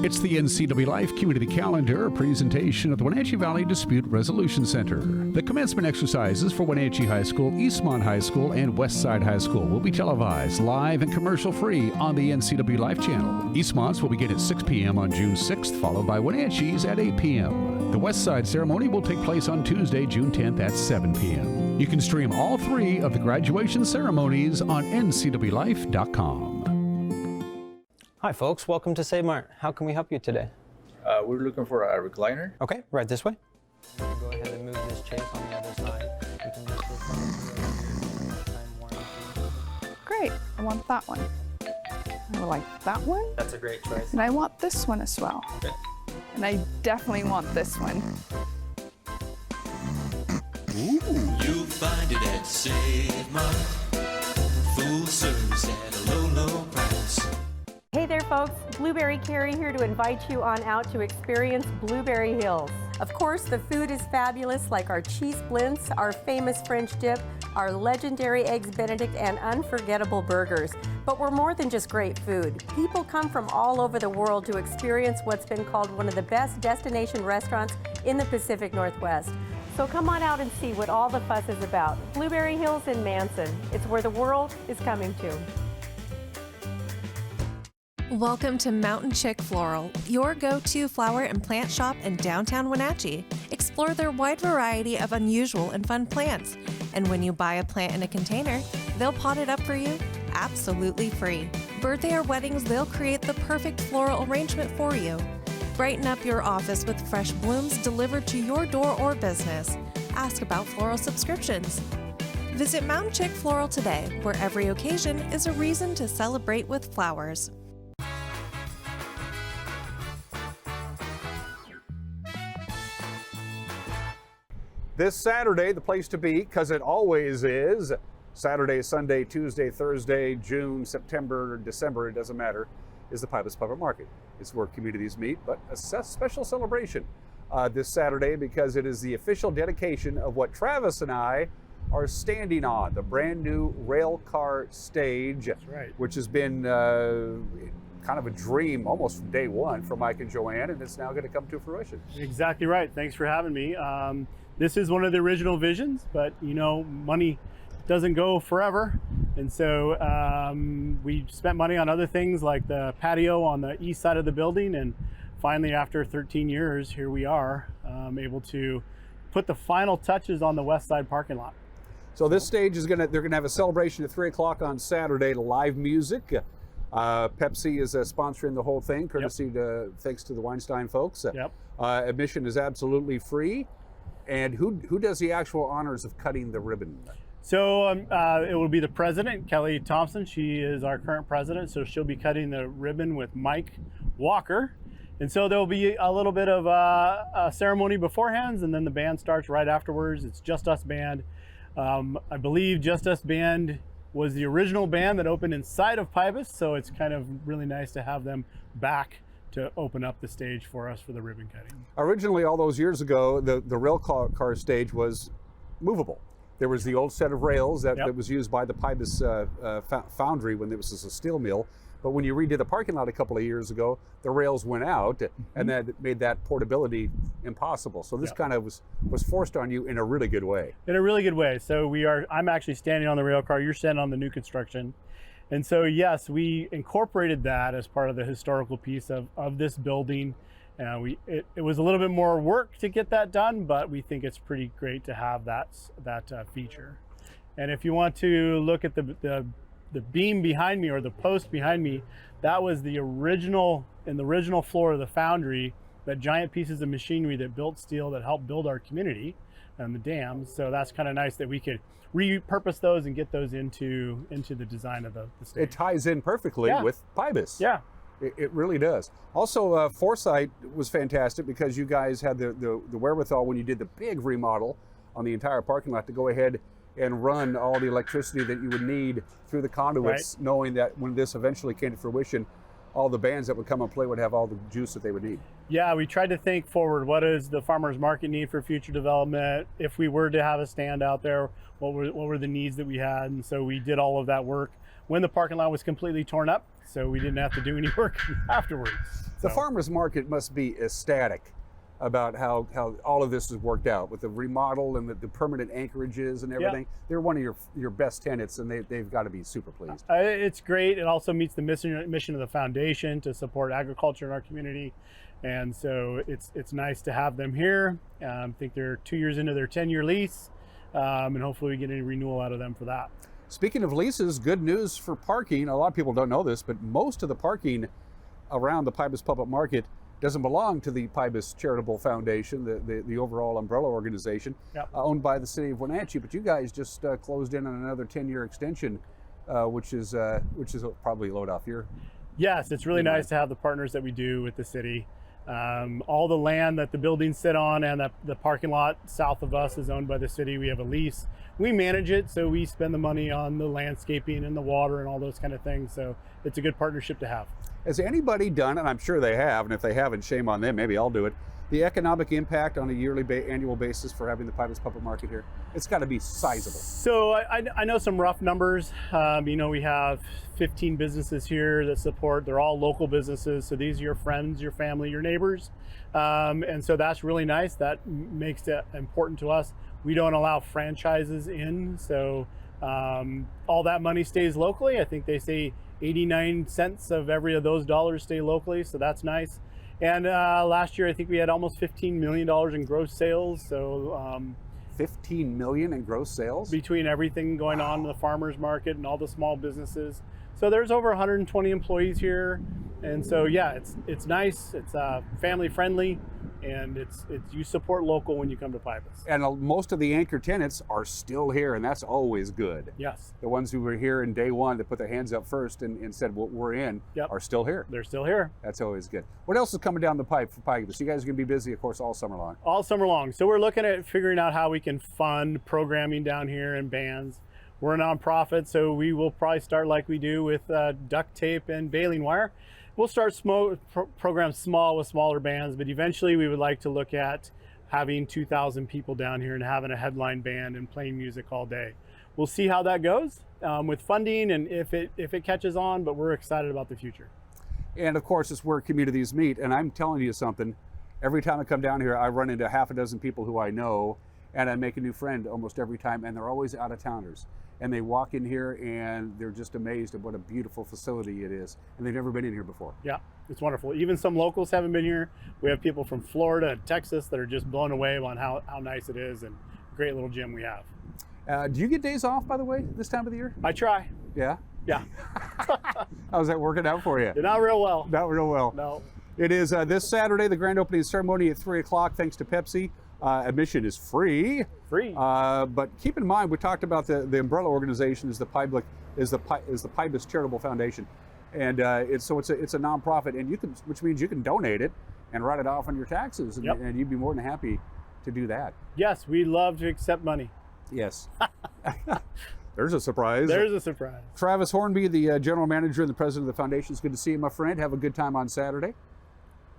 It's the NCWLIFE Community Calendar, a presentation of the Wenatchee Valley Dispute Resolution Center. The commencement exercises for Wenatchee High School, Eastmont High School, and Westside High School will be televised live and commercial-free on the NCWLIFE channel. Eastmont's will begin at 6 p.m. on June 6th, followed by Wenatchee's at 8 p.m. The Westside ceremony will take place on Tuesday, June 10th at 7 p.m. You can stream all three of the graduation ceremonies on NCWLIFE.com. Hi folks, welcome to Save Mart. How can we help you today? We're looking for a recliner. Okay, right this way. Go ahead and move this chase on the other side. You can just look Great, I want that one. I like that one. That's a great choice. And I want this one as well. Okay. And I definitely want this one. You'll find it at Save Mart. Full service at a low, low price. Hey there folks, Blueberry Carrie here to invite you on out to experience Blueberry Hills. Of course, the food is fabulous, like our cheese splints, our famous French dip, our legendary Eggs Benedict, and unforgettable burgers. But we're more than just great food. People come from all over the world to experience what's been called one of the best destination restaurants in the Pacific Northwest. So come on out and see what all the fuss is about. Blueberry Hills in Manson. It's where the world is coming to. Welcome to Mountain Chick Floral, your go-to flower and plant shop in downtown Wenatchee. Explore their wide variety of unusual and fun plants. And when you buy a plant in a container, they'll pot it up for you absolutely free. Birthday or weddings, they'll create the perfect floral arrangement for you. Brighten up your office with fresh blooms delivered to your door or business. Ask about floral subscriptions. Visit Mountain Chick Floral today, where every occasion is a reason to celebrate with flowers. This Saturday, the place to be, because it always is, Saturday, Sunday, Tuesday, Thursday, June, September, December, it doesn't matter, is the Pybus Public Market. It's where communities meet, but a special celebration this Saturday because it is the official dedication of what Travis and I are standing on, the brand new rail car stage. That's right. Which has been kind of a dream almost from day one for Mike and Joanne, and it's now going to come to fruition. Exactly right. Thanks for having me. This is one of the original visions, but you know, money doesn't go forever. And so we spent money on other things like the patio on the east side of the building. And finally, after 13 years, here we are able to put the final touches on the west side parking lot. So this stage is they're gonna have a celebration at 3 o'clock on Saturday to live music. Pepsi is sponsoring the whole thing, courtesy thanks to the Weinstein folks. Admission is absolutely free. And who does the actual honors of cutting the ribbon? So it will be the president, Kelly Thompson. She is our current president, so she'll be cutting the ribbon with Mike Walker. And so there'll be a little bit of a ceremony beforehand, and then the band starts right afterwards. It's Just Us Band. I believe Just Us Band was the original band that opened inside of Pybus, so it's kind of really nice to have them back to open up the stage for us for the ribbon cutting. Originally, all those years ago, the rail car stage was movable. There was the old set of rails that was used by the Pybus foundry when it was a steel mill. But when you redid the parking lot a couple of years ago, the rails went out, and that made that portability impossible. So this kind of was forced on you in a really good way. In a really good way. So I'm actually standing on the rail car, you're standing on the new construction. And so yes, we incorporated that as part of the historical piece of this building. It was a little bit more work to get that done, but we think it's pretty great to have that feature. And if you want to look at the beam behind me, or the post behind me, that was the original floor of the foundry, that giant pieces of machinery that built steel that helped build our community and the dams. So that's kind of nice that we could repurpose those and get those into the design of the stage. It ties in perfectly with Pybus. Yeah. It really does. Also, foresight was fantastic because you guys had the wherewithal when you did the big remodel on the entire parking lot to go ahead and run all the electricity that you would need through the conduits, knowing that when this eventually came to fruition, all the bands that would come and play would have all the juice that they would need. Yeah, we tried to think forward. What does the farmers market need for future development? If we were to have a stand out there, what were the needs that we had? And so we did all of that work when the parking lot was completely torn up, so we didn't have to do any work afterwards. The farmers market must be ecstatic about how all of this has worked out with the remodel and the permanent anchorages and everything. They're one of your best tenants, and they've got to be super pleased. It's great. It also meets the mission of the foundation to support agriculture in our community, and so it's nice to have them here. I think they're 2 years into their 10-year lease, and hopefully we get a renewal out of them for that. Speaking of leases, good news for parking. A lot of people don't know this, but most of the parking around the Pybus Public Market doesn't belong to the Pybus Charitable Foundation, the overall umbrella organization, owned by the city of Wenatchee. But you guys just closed in on another 10-year extension, which is probably a load off your. Yes, it's really nice to have the partners that we do with the city. All the land that the buildings sit on and the parking lot south of us is owned by the city. We have a lease. We manage it, so we spend the money on the landscaping and the water and all those kind of things. So it's a good partnership to have. Has anybody done, and I'm sure they have, and if they haven't, shame on them, maybe I'll do it, the economic impact on a annual basis for having the Pybus Public Market here? It's got to be sizable. So I know some rough numbers. We have 15 businesses here that support. They're all local businesses. So these are your friends, your family, your neighbors. And so that's really nice. That makes it important to us. We don't allow franchises in. So all that money stays locally. I think they say 89 cents of every of those dollars stay locally. So that's nice. And last year, I think we had almost $15 million in gross sales. So $15 million in gross sales? Between everything going on in the farmers market and all the small businesses. So there's over 120 employees here. And so, yeah, it's nice. It's family friendly. And you support local when you come to Pybus. And most of the anchor tenants are still here, and that's always good. Yes. The ones who were here in day one that put their hands up first and said, well, we're in, are still here. They're still here. That's always good. What else is coming down the pipe for Pybus? You guys are going to be busy, of course, all summer long. All summer long. So we're looking at figuring out how we can fund programming down here and bands. We're a nonprofit, so we will probably start like we do with duct tape and baling wire. We'll start programs small with smaller bands, but eventually we would like to look at having 2,000 people down here and having a headline band and playing music all day. We'll see how that goes with funding and if it catches on, but we're excited about the future. And of course, it's where communities meet. And I'm telling you something, every time I come down here, I run into half a dozen people who I know, and I make a new friend almost every time, and they're always out-of-towners. And they walk in here and they're just amazed at what a beautiful facility it is. And they've never been in here before. Yeah, it's wonderful. Even some locals haven't been here. We have people from Florida and Texas that are just blown away on how nice it is and great little gym we have. Do you get days off, by the way, this time of the year? I try. Yeah? Yeah. How's that working out for you? Not real well. Not real well. No. It is this Saturday, the grand opening ceremony at 3 o'clock, thanks to Pepsi. Admission is free. But keep in mind, we talked about the umbrella organization is the Pybus Charitable Foundation, and it's a nonprofit, and which means you can donate it, and write it off on your taxes, and, and you'd be more than happy to do that. Yes, we love to accept money. Yes. There's a surprise. There's a surprise. Travis Hornby, the general manager and the president of the foundation. It's good to see you, my friend. Have a good time on Saturday.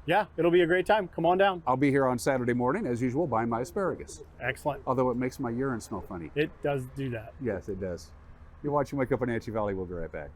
Yeah, it'll be a great time. Come on down. I'll be here on Saturday morning, as usual, buying my asparagus. Excellent. Although it makes my urine smell funny. It does do that. Yes, it does. You're watching Wake Up in Wenatchee Valley. We'll be right back.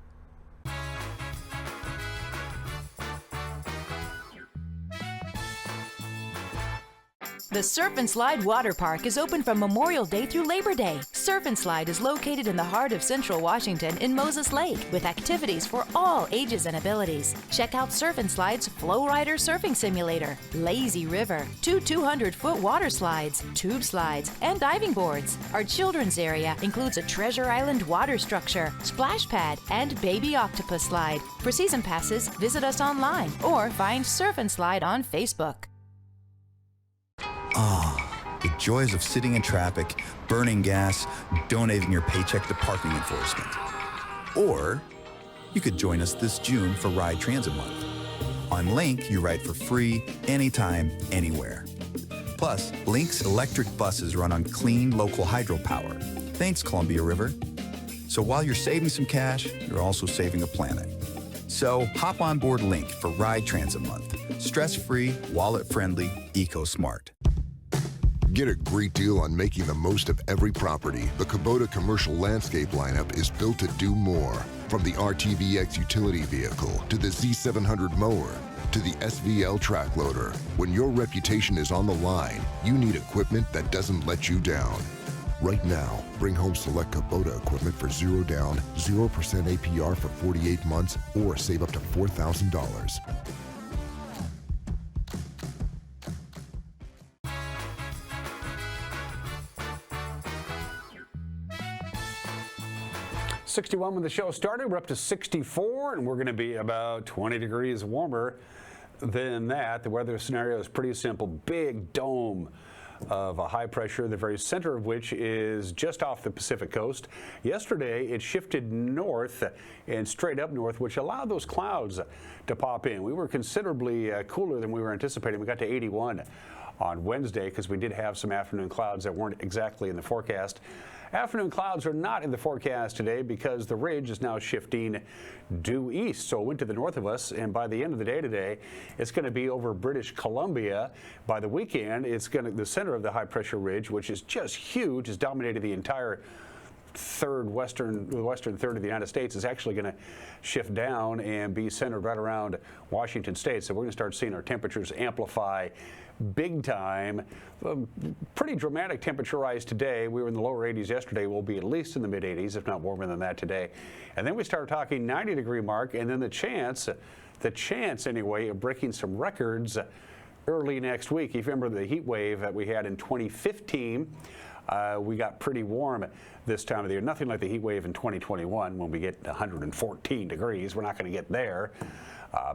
The Surf and Slide Water Park is open from Memorial Day through Labor Day. Surf and Slide is located in the heart of Central Washington in Moses Lake with activities for all ages and abilities. Check out Surf and Slide's Flow Rider Surfing Simulator, Lazy River, 2 200-foot water slides, tube slides, and diving boards. Our children's area includes a Treasure Island water structure, splash pad, and baby octopus slide. For season passes, visit us online or find Surf and Slide on Facebook. Ah, the joys of sitting in traffic, burning gas, donating your paycheck to parking enforcement. Or you could join us this June for Ride Transit Month. On Link, you ride for free, anytime, anywhere. Plus, Link's electric buses run on clean local hydropower. Thanks, Columbia River. So while you're saving some cash, you're also saving a planet. So hop on board Link for Ride Transit Month. Stress-free, wallet-friendly, eco-smart. Get a great deal on making the most of every property. The Kubota commercial landscape lineup is built to do more. From the RTVX utility vehicle to the Z700 mower to the SVL track loader. When your reputation is on the line, you need equipment that doesn't let you down. Right now, bring home select Kubota equipment for 0 down, 0% APR for 48 months, or save up to $4,000. 61 when the show started. We're up to 64, and we're going to be about 20 degrees warmer than that. The weather scenario is pretty simple. Big dome of a high pressure, the very center of which is just off the Pacific coast. Yesterday, it shifted north and straight up north, which allowed those clouds to pop in. We were considerably cooler than we were anticipating. We got to 81 on Wednesday because we did have some afternoon clouds that weren't exactly in the forecast. Afternoon clouds are not in the forecast today because the ridge is now shifting due east. So it went to the north of us, and by the end of the day today, it's going to be over British Columbia. By the weekend, it's going to the center of the high pressure ridge, which is just huge, has dominated the entire western third of the United States, is actually going to shift down and be centered right around Washington State. So we're going to start seeing our temperatures amplify big time. Pretty dramatic temperature rise today. We were in the lower 80s yesterday. We'll be at least in the mid 80s, if not warmer than that today. And then we start talking 90-degree mark, and then the chance anyway of breaking some records early next week. If you remember the heat wave that we had in 2015, we got pretty warm this time of the year. Nothing like the heat wave in 2021 when we get 114 degrees. We're not going to get there.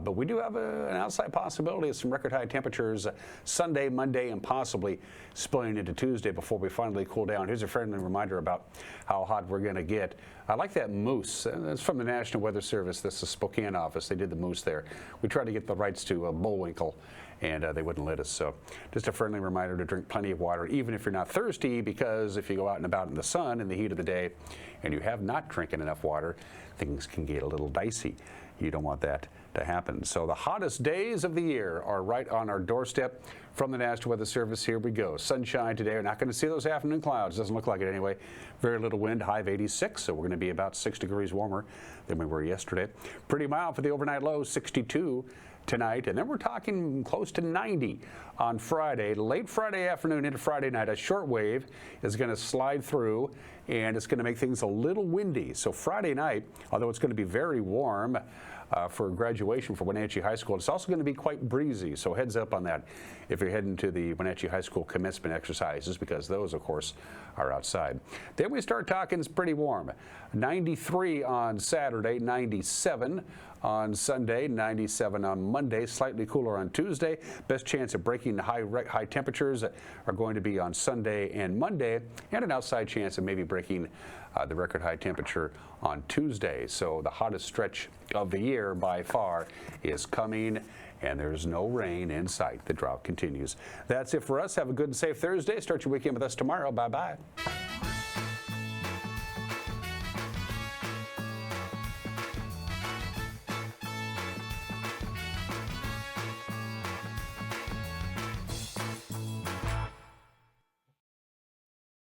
But we do have an outside possibility of some record high temperatures Sunday, Monday, and possibly spilling into Tuesday before we finally cool down. Here's a friendly reminder about how hot we're going to get. I like that moose. That's from the National Weather Service. That's the Spokane office. They did the moose there. We tried to get the rights to Bullwinkle, and they wouldn't let us. So just a friendly reminder to drink plenty of water, even if you're not thirsty, because if you go out and about in the sun in the heat of the day and you have not drinking enough water, things can get a little dicey. You don't want that to happen. So the hottest days of the year are right on our doorstep. From the National Weather Service, here we go. Sunshine today. We're not going to see those afternoon clouds. Doesn't look like it anyway. Very little wind, high of 86, so we're going to be about 6 degrees warmer than we were yesterday. Pretty mild for the overnight low, 62 tonight, and then we're talking close to 90 on Friday. Late Friday afternoon into Friday night, a short wave is going to slide through, and it's going to make things a little windy. So Friday night, although it's going to be very warm for graduation for Wenatchee High School, it's also going to be quite breezy. So heads up on that if you're heading to the Wenatchee High School commencement exercises, because those, of course, are outside. Then we start talking, it's pretty warm. 93 on Saturday, 97 on Sunday, 97 on Monday, slightly cooler on Tuesday. Best chance of breaking the high temperatures are going to be on Sunday and Monday, and an outside chance of maybe breaking the record high temperature on Tuesday. So the hottest stretch of the year by far is coming, and there's no rain in sight. The drought continues. That's it for us. Have a good and safe Thursday. Start your weekend with us tomorrow. Bye-bye.